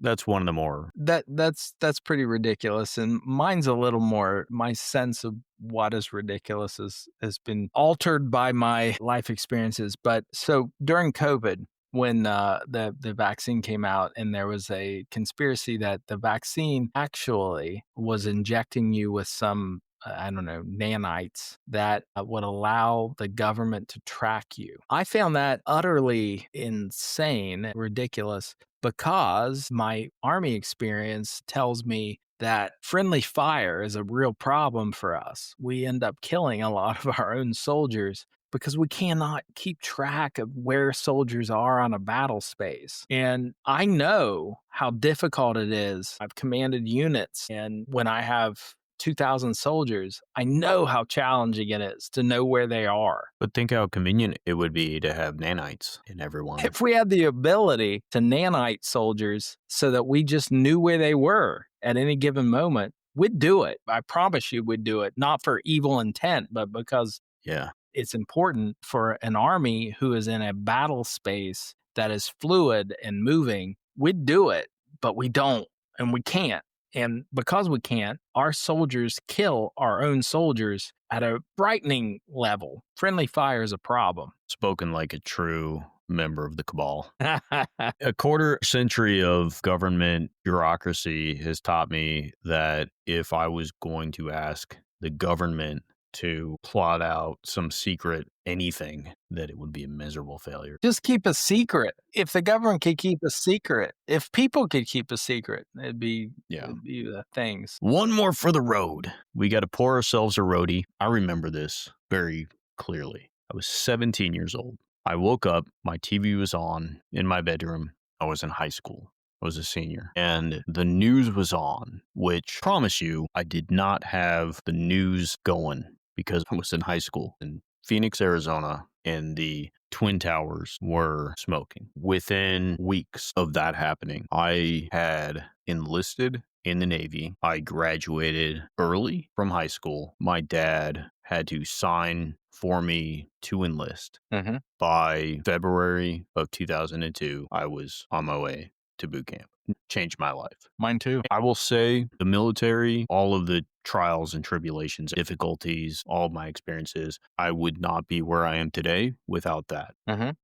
that's one of the more that's pretty ridiculous, and mine's a little more. My sense of what is ridiculous has been altered by my life experiences. But so during COVID, when the vaccine came out, and there was a conspiracy that the vaccine actually was injecting you with some nanites that would allow the government to track you. I found that utterly insane, ridiculous, because my Army experience tells me that friendly fire is a real problem for us. We end up killing a lot of our own soldiers because we cannot keep track of where soldiers are on a battle space. And I know how difficult it is. I've commanded units, and when I have 2,000 soldiers, I know how challenging it is to know where they are. But think how convenient it would be to have nanites in everyone. If we had the ability to nanite soldiers so that we just knew where they were at any given moment, we'd do it. I promise you we'd do it, not for evil intent, but because it's important for an army who is in a battle space that is fluid and moving. We'd do it, but we don't, and we can't. And because we can't, our soldiers kill our own soldiers at a frightening level. Friendly fire is a problem. Spoken like a true member of the cabal. A quarter century of government bureaucracy has taught me that if I was going to ask the government to plot out some secret anything, that it would be a miserable failure. Just keep a secret. If the government could keep a secret, if people could keep a secret, it'd be the things. One more for the road. We got to pour ourselves a roadie. I remember this very clearly. I was 17 years old. I woke up, my TV was on in my bedroom. I was in high school. I was a senior, and the news was on, which, promise you, I did not have the news going because I was in high school in Phoenix, Arizona, and the Twin Towers were smoking. Within weeks of that happening, I had enlisted in the Navy. I graduated early from high school. My dad had to sign for me to enlist. By February of 2002, I was on my way to boot camp. Changed my life. Mine too. I will say the military, all of the trials and tribulations, difficulties, all of my experiences, I would not be where I am today without that.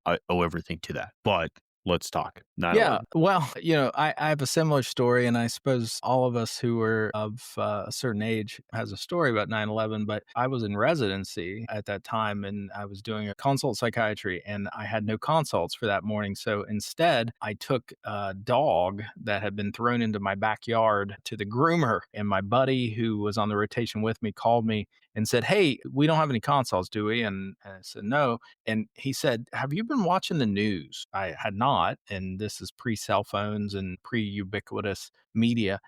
I owe everything to that. But let's talk. 9/11. Yeah. Well, I have a similar story, and I suppose all of us who are of a certain age has a story about 9/11, but I was in residency at that time, and I was doing a consult psychiatry, and I had no consults for that morning. So instead, I took a dog that had been thrown into my backyard to the groomer, and my buddy who was on the rotation with me called me and said, "Hey, we don't have any consults, do we?" And I said, "No." And he said, "Have you been watching the news?" I had not. And this is pre-cell phones and pre-ubiquitous media.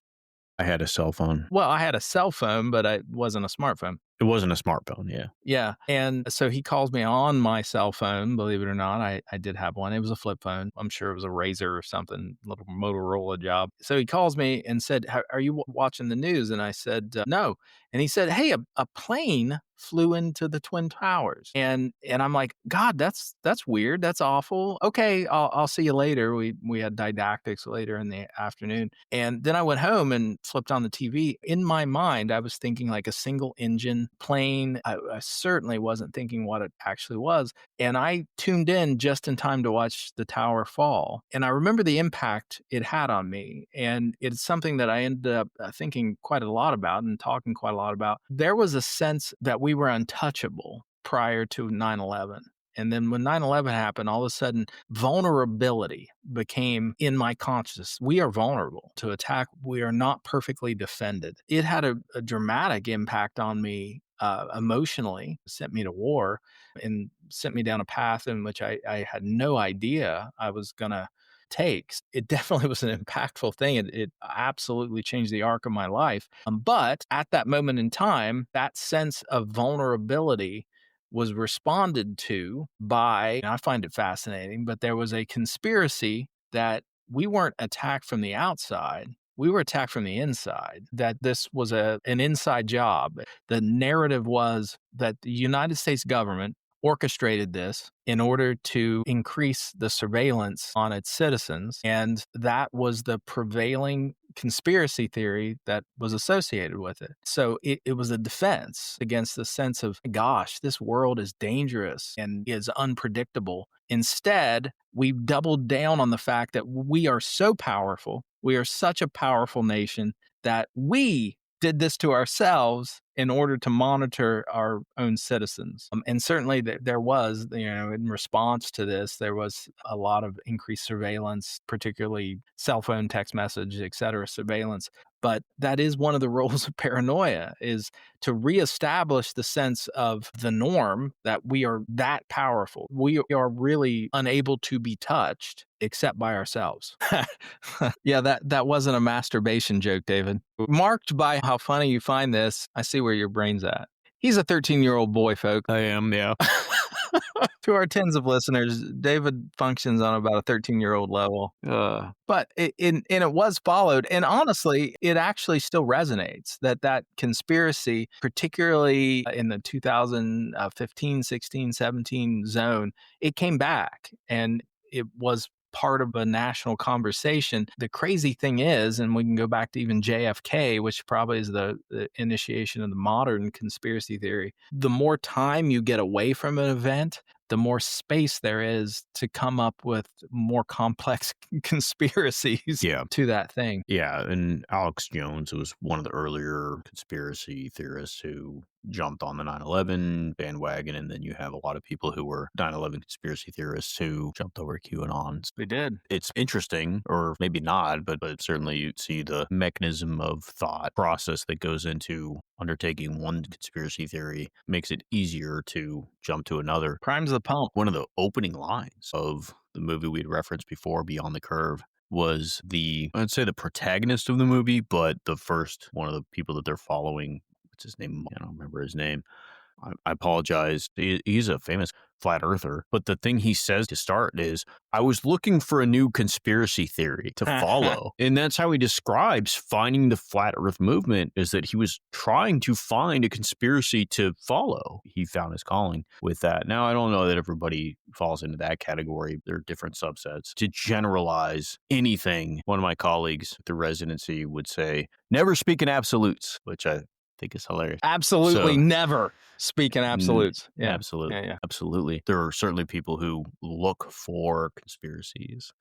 I had a cell phone. Well, I had a cell phone, but it wasn't a smartphone. It wasn't a smartphone, yeah. Yeah. And so he calls me on my cell phone, believe it or not. I did have one. It was a flip phone. I'm sure it was a Razor or something, little Motorola job. So he calls me and said, Are you watching the news? And I said, No. And he said, Hey, a plane flew into the Twin Towers. And I'm like, God, that's weird. That's awful. Okay, I'll see you later. We had didactics later in the afternoon. And then I went home and flipped on the TV. In my mind, I was thinking like a single engine plane. I certainly wasn't thinking what it actually was. And I tuned in just in time to watch the tower fall. And I remember the impact it had on me. And it's something that I ended up thinking quite a lot about and talking quite a lot about. There was a sense that we were untouchable prior to 9/11. And then when 9/11 happened, all of a sudden, vulnerability became in my consciousness. We are vulnerable to attack. We are not perfectly defended. It had a dramatic impact on me emotionally, sent me to war and sent me down a path in which I had no idea I was going to take. It definitely was an impactful thing. It absolutely changed the arc of my life. But at that moment in time, that sense of vulnerability was responded to by, and I find it fascinating, but there was a conspiracy that we weren't attacked from the outside. We were attacked from the inside, that this was an inside job. The narrative was that the United States government orchestrated this in order to increase the surveillance on its citizens. And that was the prevailing conspiracy theory that was associated with it. So it was a defense against the sense of, gosh, this world is dangerous and is unpredictable. Instead, we doubled down on the fact that we are so powerful. We are such a powerful nation that we did this to ourselves in order to monitor our own citizens. And certainly there was, in response to this, there was a lot of increased surveillance, particularly cell phone, text message, et cetera, surveillance. But that is one of the roles of paranoia, is to reestablish the sense of the norm that we are that powerful. We are really unable to be touched except by ourselves. Yeah, that wasn't a masturbation joke, David. Marked by how funny you find this, I see where your brain's at. He's a 13-year-old boy, folks. I am, yeah. To our tens of listeners, David functions on about a 13-year-old level. But it was followed. And honestly, it actually still resonates that conspiracy, particularly in the 2015, 16, 17 zone, it came back and it was part of a national conversation. The crazy thing is, and we can go back to even JFK, which probably is the initiation of the modern conspiracy theory, the more time you get away from an event, the more space there is to come up with more complex conspiracies to that thing. Yeah, and Alex Jones was one of the earlier conspiracy theorists who jumped on the 9/11 bandwagon, and then you have a lot of people who were 9/11 conspiracy theorists who jumped over QAnon. They did. It's interesting, or maybe not, but certainly you see the mechanism of thought process that goes into undertaking one conspiracy theory makes it easier to jump to another. Primes the pump. One of the opening lines of the movie we'd referenced before, Beyond the Curve, was I'd say the protagonist of the movie, but the first one of the people that they're following. What's his name? I don't remember his name. I apologize. He's a famous flat earther. But the thing he says to start is, I was looking for a new conspiracy theory to follow. And that's how he describes finding the flat earth movement, is that he was trying to find a conspiracy to follow. He found his calling with that. Now, I don't know that everybody falls into that category. There are different subsets. To generalize anything, one of my colleagues at the residency would say, never speak in absolutes, which I think is hilarious. Absolutely never speak in absolutes. Yeah, absolutely. Yeah. Absolutely. There are certainly people who look for conspiracies.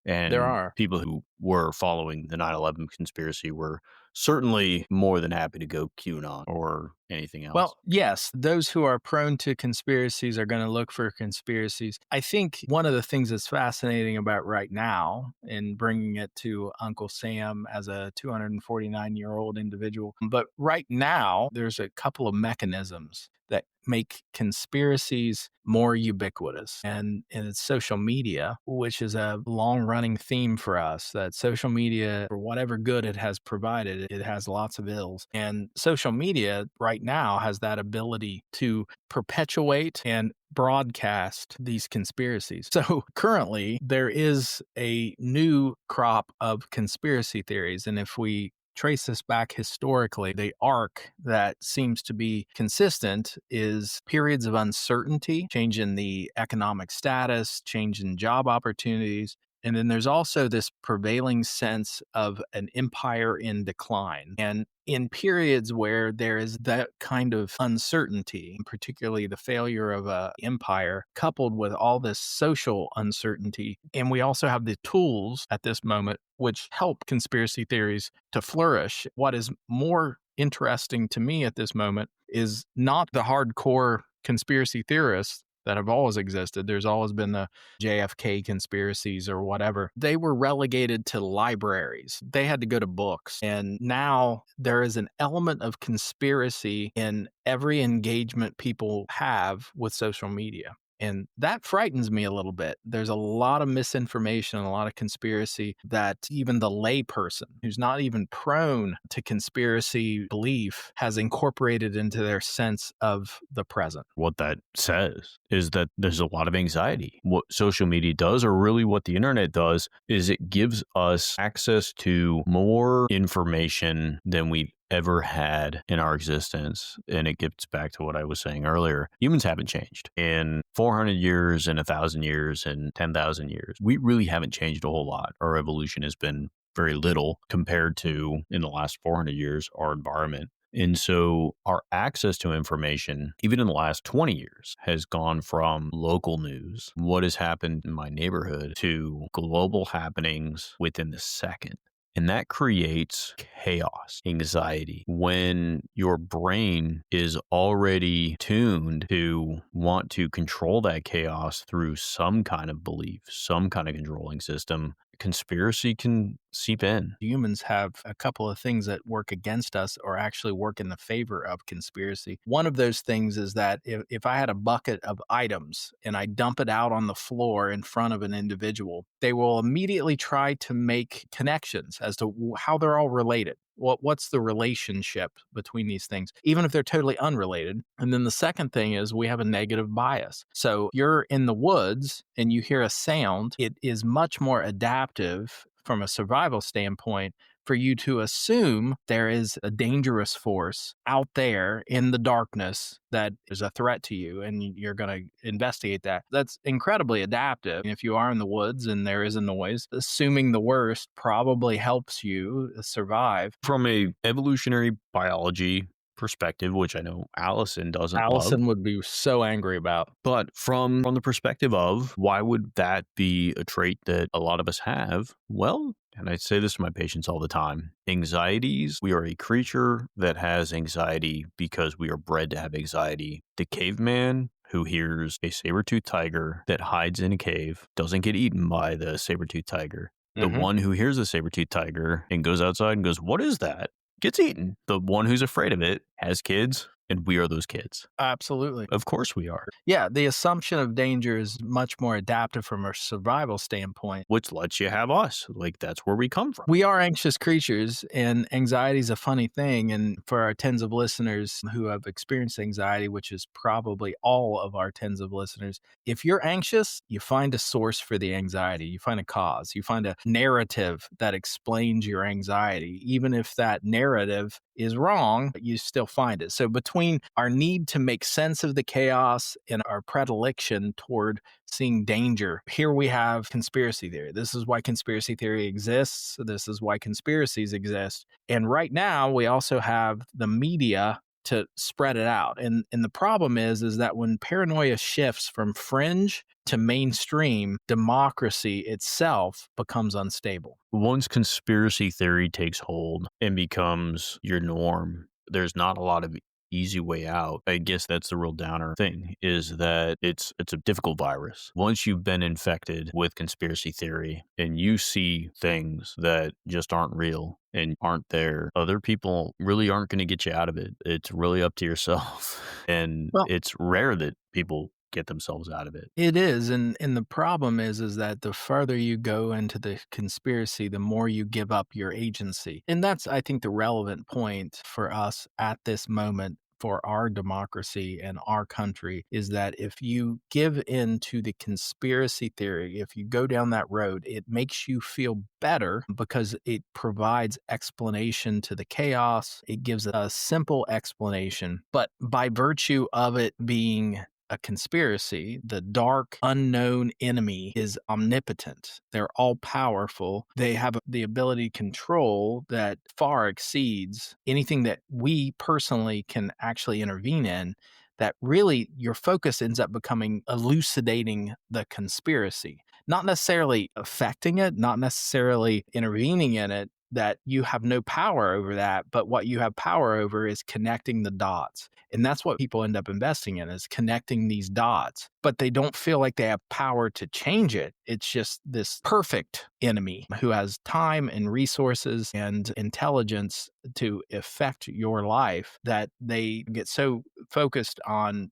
And there are people who were following the 9/11 conspiracy were certainly more than happy to go QAnon or anything else. Well, yes, those who are prone to conspiracies are going to look for conspiracies. I think one of the things that's fascinating about right now, and bringing it to Uncle Sam as a 249-year-old individual, but right now there's a couple of mechanisms that make conspiracies more ubiquitous. And it's social media, which is a long running theme for us, that social media, for whatever good it has provided, it has lots of ills. And social media right now has that ability to perpetuate and broadcast these conspiracies. So currently, there is a new crop of conspiracy theories. And if we trace this back historically, the arc that seems to be consistent is periods of uncertainty, change in the economic status, change in job opportunities. And then there's also this prevailing sense of an empire in decline. And in periods where there is that kind of uncertainty, particularly the failure of an empire, coupled with all this social uncertainty, and we also have the tools at this moment which help conspiracy theories to flourish. What is more interesting to me at this moment is not the hardcore conspiracy theorists that have always existed. There's always been the JFK conspiracies or whatever. They were relegated to libraries. They had to go to books. And now there is an element of conspiracy in every engagement people have with social media. And that frightens me a little bit. There's a lot of misinformation and a lot of conspiracy that even the layperson who's not even prone to conspiracy belief has incorporated into their sense of the present. What that says is that there's a lot of anxiety. What social media does, or really what the internet does, is it gives us access to more information than we've ever had in our existence. And it gets back to what I was saying earlier. Humans haven't changed in 400 years and 1,000 years and 10,000 years. We really haven't changed a whole lot. Our evolution has been very little compared to, in the last 400 years, our environment. And so our access to information, even in the last 20 years, has gone from local news, what has happened in my neighborhood, to global happenings within the second. And that creates chaos, anxiety, when your brain is already tuned to want to control that chaos through some kind of belief, some kind of controlling system. Conspiracy can seep in. Humans have a couple of things that work against us or actually work in the favor of conspiracy. One of those things is that if I had a bucket of items and I dump it out on the floor in front of an individual, they will immediately try to make connections as to how they're all related. What's the relationship between these things, even if they're totally unrelated? And then the second thing is we have a negative bias. So you're in the woods and you hear a sound, it is much more adaptive from a survival standpoint for you to assume there is a dangerous force out there in the darkness that is a threat to you, and you're going to investigate that. That's incredibly adaptive. If you are in the woods and there is a noise, assuming the worst probably helps you survive. From a evolutionary biology perspective, which I know Allison doesn't Allison love, would be so angry about. but from the perspective of why would that be a trait that a lot of us have? Well, and I say this to my patients all the time, anxieties, we are a creature that has anxiety because we are bred to have anxiety. The caveman who hears a saber-toothed tiger that hides in a cave doesn't get eaten by the saber-toothed tiger. The one who hears a saber-toothed tiger and goes outside and goes, "What is that?" gets eaten. The one who's afraid of it has kids, and we are those kids. Absolutely. Of course we are. Yeah, the assumption of danger is much more adaptive from a survival standpoint. Which lets you have us. Like, that's where we come from. We are anxious creatures, and anxiety is a funny thing. And for our tens of listeners who have experienced anxiety, which is probably all of our tens of listeners, if you're anxious, you find a source for the anxiety. You find a cause. You find a narrative that explains your anxiety. Even if that narrative is wrong, you still find it. So between our need to make sense of the chaos and our predilection toward seeing danger, here we have conspiracy theory. This is why conspiracy theory exists. This is why conspiracies exist. And right now, we also have the media to spread it out. And the problem is that when paranoia shifts from fringe to mainstream, democracy itself becomes unstable. Once conspiracy theory takes hold and becomes your norm, there's not a lot of easy way out. I guess that's the real downer thing, is that it's a difficult virus. Once you've been infected with conspiracy theory and you see things that just aren't real and aren't there, other people really aren't going to get you out of it. It's really up to yourself. And Well, it's rare that people get themselves out of it. it is, and the problem is that the further you go into the conspiracy, the more you give up your agency. And that's, I think, the relevant point for us at this moment for our democracy and our country is that if you give in to the conspiracy theory, if you go down that road, it makes you feel better because it provides explanation to the chaos. It gives a simple explanation, but by virtue of it being a conspiracy, the dark, unknown enemy is omnipotent. They're all powerful. They have the ability to control that far exceeds anything that we personally can actually intervene in. That really your focus ends up becoming elucidating the conspiracy, not necessarily affecting it, not necessarily intervening in it. That you have no power over that, but what you have power over is connecting the dots. And that's what people end up investing in is connecting these dots, but they don't feel like they have power to change it. It's just this perfect enemy who has time and resources and intelligence to affect your life that they get so focused on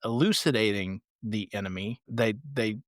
elucidating the enemy, they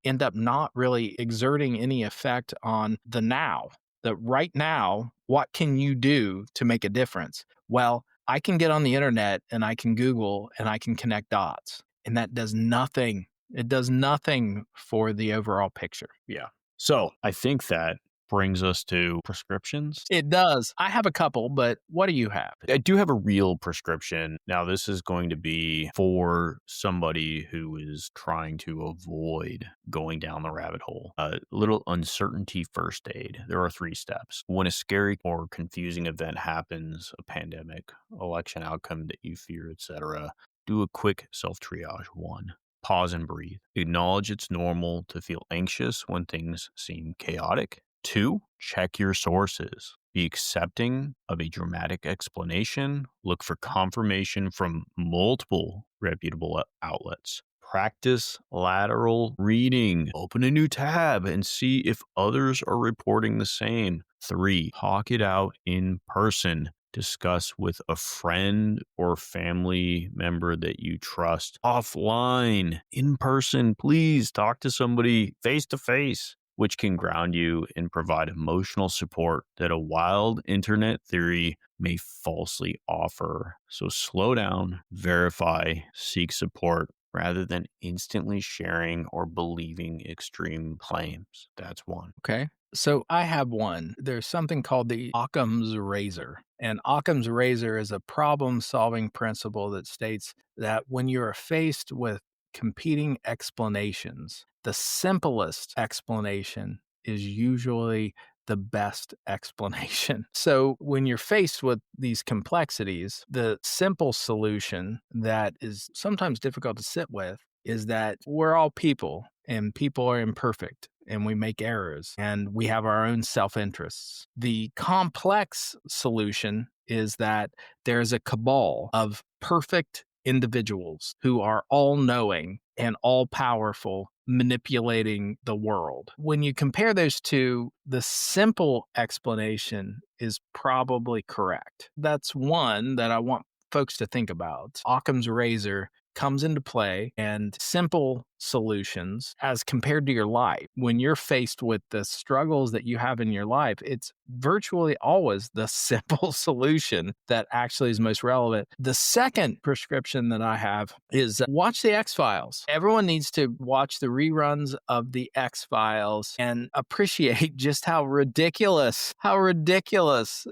end up not really exerting any effect on the now. The right now, what can you do to make a difference? Well, I can get on the internet and I can Google and I can connect dots. And that does nothing. It does nothing for the overall picture. Yeah. So I think that brings us to prescriptions. It does. I have a couple, but what do you have? I do have a real prescription. Now, this is going to be for somebody who is trying to avoid going down the rabbit hole. A little uncertainty first aid. There are 3 steps. When a scary or confusing event happens, a pandemic, election outcome that you fear, etc., do a quick self-triage. 1. Pause and breathe. Acknowledge it's normal to feel anxious when things seem chaotic. 2, check your sources. Be accepting of a dramatic explanation. Look for confirmation from multiple reputable outlets. Practice lateral reading. Open a new tab and see if others are reporting the same. 3, talk it out in person. Discuss with a friend or family member that you trust. Offline, in person, please talk to somebody face to face, which can ground you and provide emotional support that a wild internet theory may falsely offer. So slow down, verify, seek support rather than instantly sharing or believing extreme claims. That's 1. Okay. So I have one. There's something called the Occam's razor. And Occam's razor is a problem solving principle that states that when you're faced with competing explanations, the simplest explanation is usually the best explanation. So when you're faced with these complexities, the simple solution that is sometimes difficult to sit with is that we're all people and people are imperfect and we make errors and we have our own self-interests. The complex solution is that there's a cabal of perfect individuals who are all knowing and all powerful, manipulating the world. When you compare those two, the simple explanation is probably correct. That's one that I want folks to think about. Occam's razor comes into play and simple solutions as compared to your life. When you're faced with the struggles that you have in your life, it's virtually always the simple solution that actually is most relevant. The second prescription that I have is watch the X-Files. Everyone needs to watch the reruns of the X-Files and appreciate just how ridiculous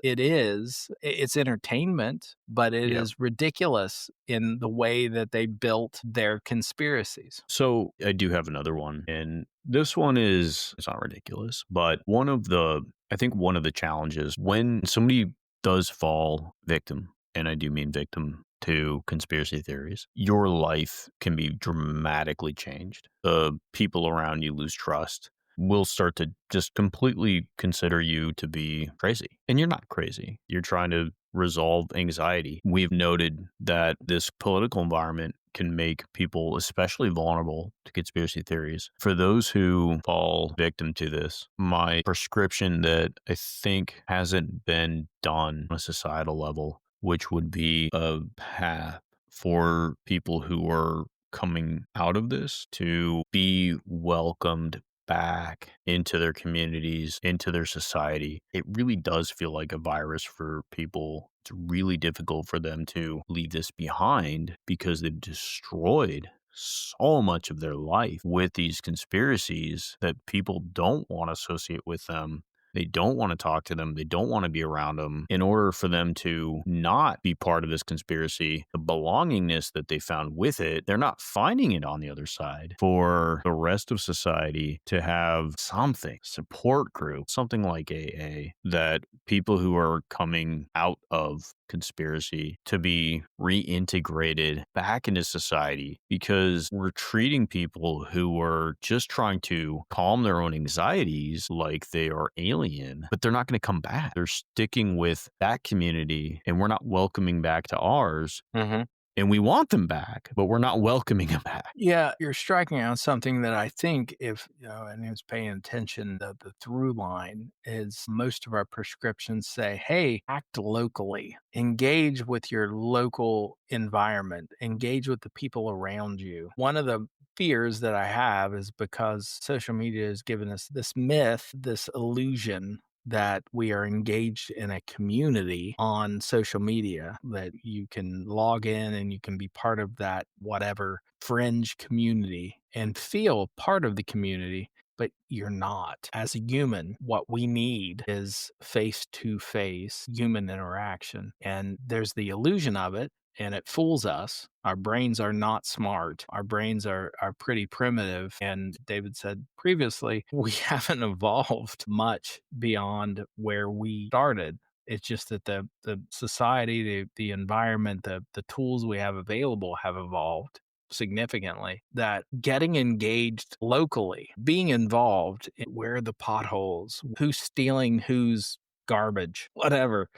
it is. It's entertainment, but it is ridiculous in the way that they built their conspiracies. So I do have another one, and this one it's not ridiculous, but I think one of the challenges when somebody does fall victim, and I do mean victim to conspiracy theories, your life can be dramatically changed. The people around you lose trust, will start to just completely consider you to be crazy. And you're not crazy. You're trying to resolve anxiety. We've noted that this political environment can make people especially vulnerable to conspiracy theories. For those who fall victim to this, my prescription that I think hasn't been done on a societal level, which would be a path for people who are coming out of this to be welcomed back into their communities, into their society. It really does feel like a virus for people. It's really difficult for them to leave this behind because they've destroyed so much of their life with these conspiracies that people don't want to associate with them. They don't want to talk to them. They don't want to be around them. In order for them to not be part of this conspiracy, the belongingness that they found with it, they're not finding it on the other side. For the rest of society to have something, support group, something like AA, that people who are coming out of conspiracy to be reintegrated back into society, because we're treating people who are just trying to calm their own anxieties like they are alien, but they're not going to come back. They're sticking with that community and we're not welcoming back to ours. And we want them back, but we're not welcoming them back. Yeah, you're striking on something that I think, if anyone's paying attention, the through line is most of our prescriptions say, hey, act locally, engage with your local environment, engage with the people around you. One of the fears that I have is because social media has given us this myth, this illusion that we are engaged in a community on social media, that you can log in and you can be part of that whatever fringe community and feel part of the community, but you're not. As a human, what we need is face-to-face human interaction. And there's the illusion of it, and it fools us. Our brains are not smart. Our brains are pretty primitive. And David said previously, we haven't evolved much beyond where we started. It's just that the society, the environment, the tools we have available have evolved significantly. That getting engaged locally, being involved in where are the potholes, who's stealing whose garbage, whatever,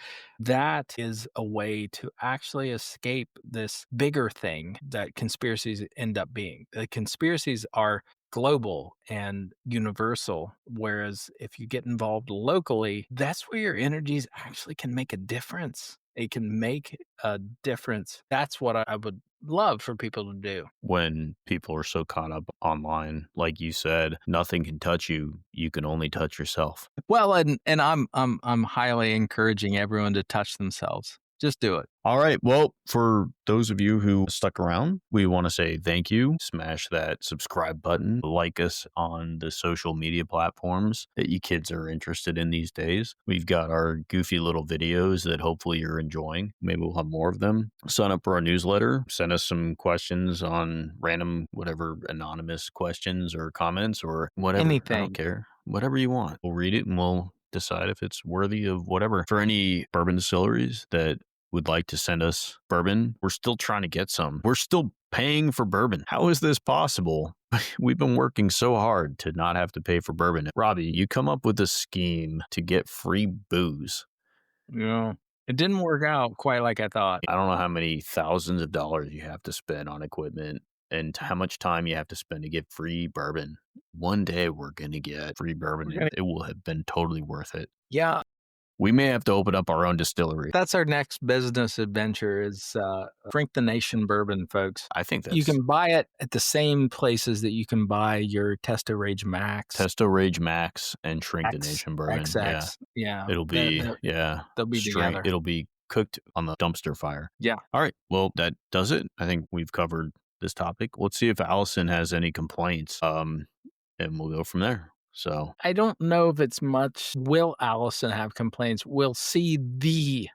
that is a way to actually escape this bigger thing that conspiracies end up being. The conspiracies are global and universal, whereas if you get involved locally, that's where your energies actually can make a difference. It can make a difference. That's what I would love for people to do. When people are so caught up online, like you said, nothing can touch you. You can only touch yourself. Well, and I'm highly encouraging everyone to touch themselves. Just do it. All right. Well, for those of you who stuck around, we want to say thank you. Smash that subscribe button. Like us on the social media platforms that you kids are interested in these days. We've got our goofy little videos that hopefully you're enjoying. Maybe we'll have more of them. Sign up for our newsletter. Send us some questions on random, whatever, anonymous questions or comments or whatever. Anything. I don't care. Whatever you want. We'll read it and we'll decide if it's worthy of whatever. For any bourbon distilleries that would like to send us bourbon, we're still trying to get some. We're still paying for bourbon. How is this possible? We've been working so hard to not have to pay for bourbon. Robbie, you come up with a scheme to get free booze. Yeah. It didn't work out quite like I thought. I don't know how many thousands of dollars you have to spend on equipment and how much time you have to spend to get free bourbon. One day we're going to get free bourbon. It will have been totally worth it. Yeah. We may have to open up our own distillery. That's our next business adventure is Drink the Nation bourbon, folks. I think that's... You can buy it at the same places that you can buy your Testo Rage Max. Testo Rage Max and Shrink the Nation bourbon. XX. Yeah. It'll be, they'll be together. It'll be cooked on the dumpster fire. Yeah. All right. Well, that does it. I think we've covered this topic. Let's see if Allison has any complaints. And we'll go from there. So I don't know if it's much. Will Allison have complaints? We'll see the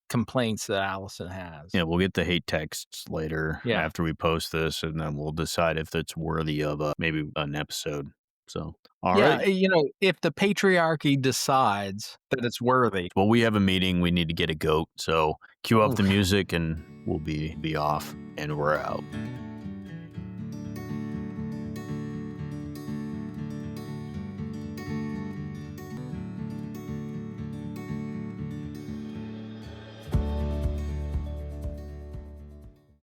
complaints that Allison has. Yeah, we'll get the hate texts later after we post this, and then we'll decide if it's worthy of maybe an episode. So, all right. If the patriarchy decides that it's worthy. Well, we have a meeting. We need to get a goat. So cue up the music, and we'll be off, and we're out.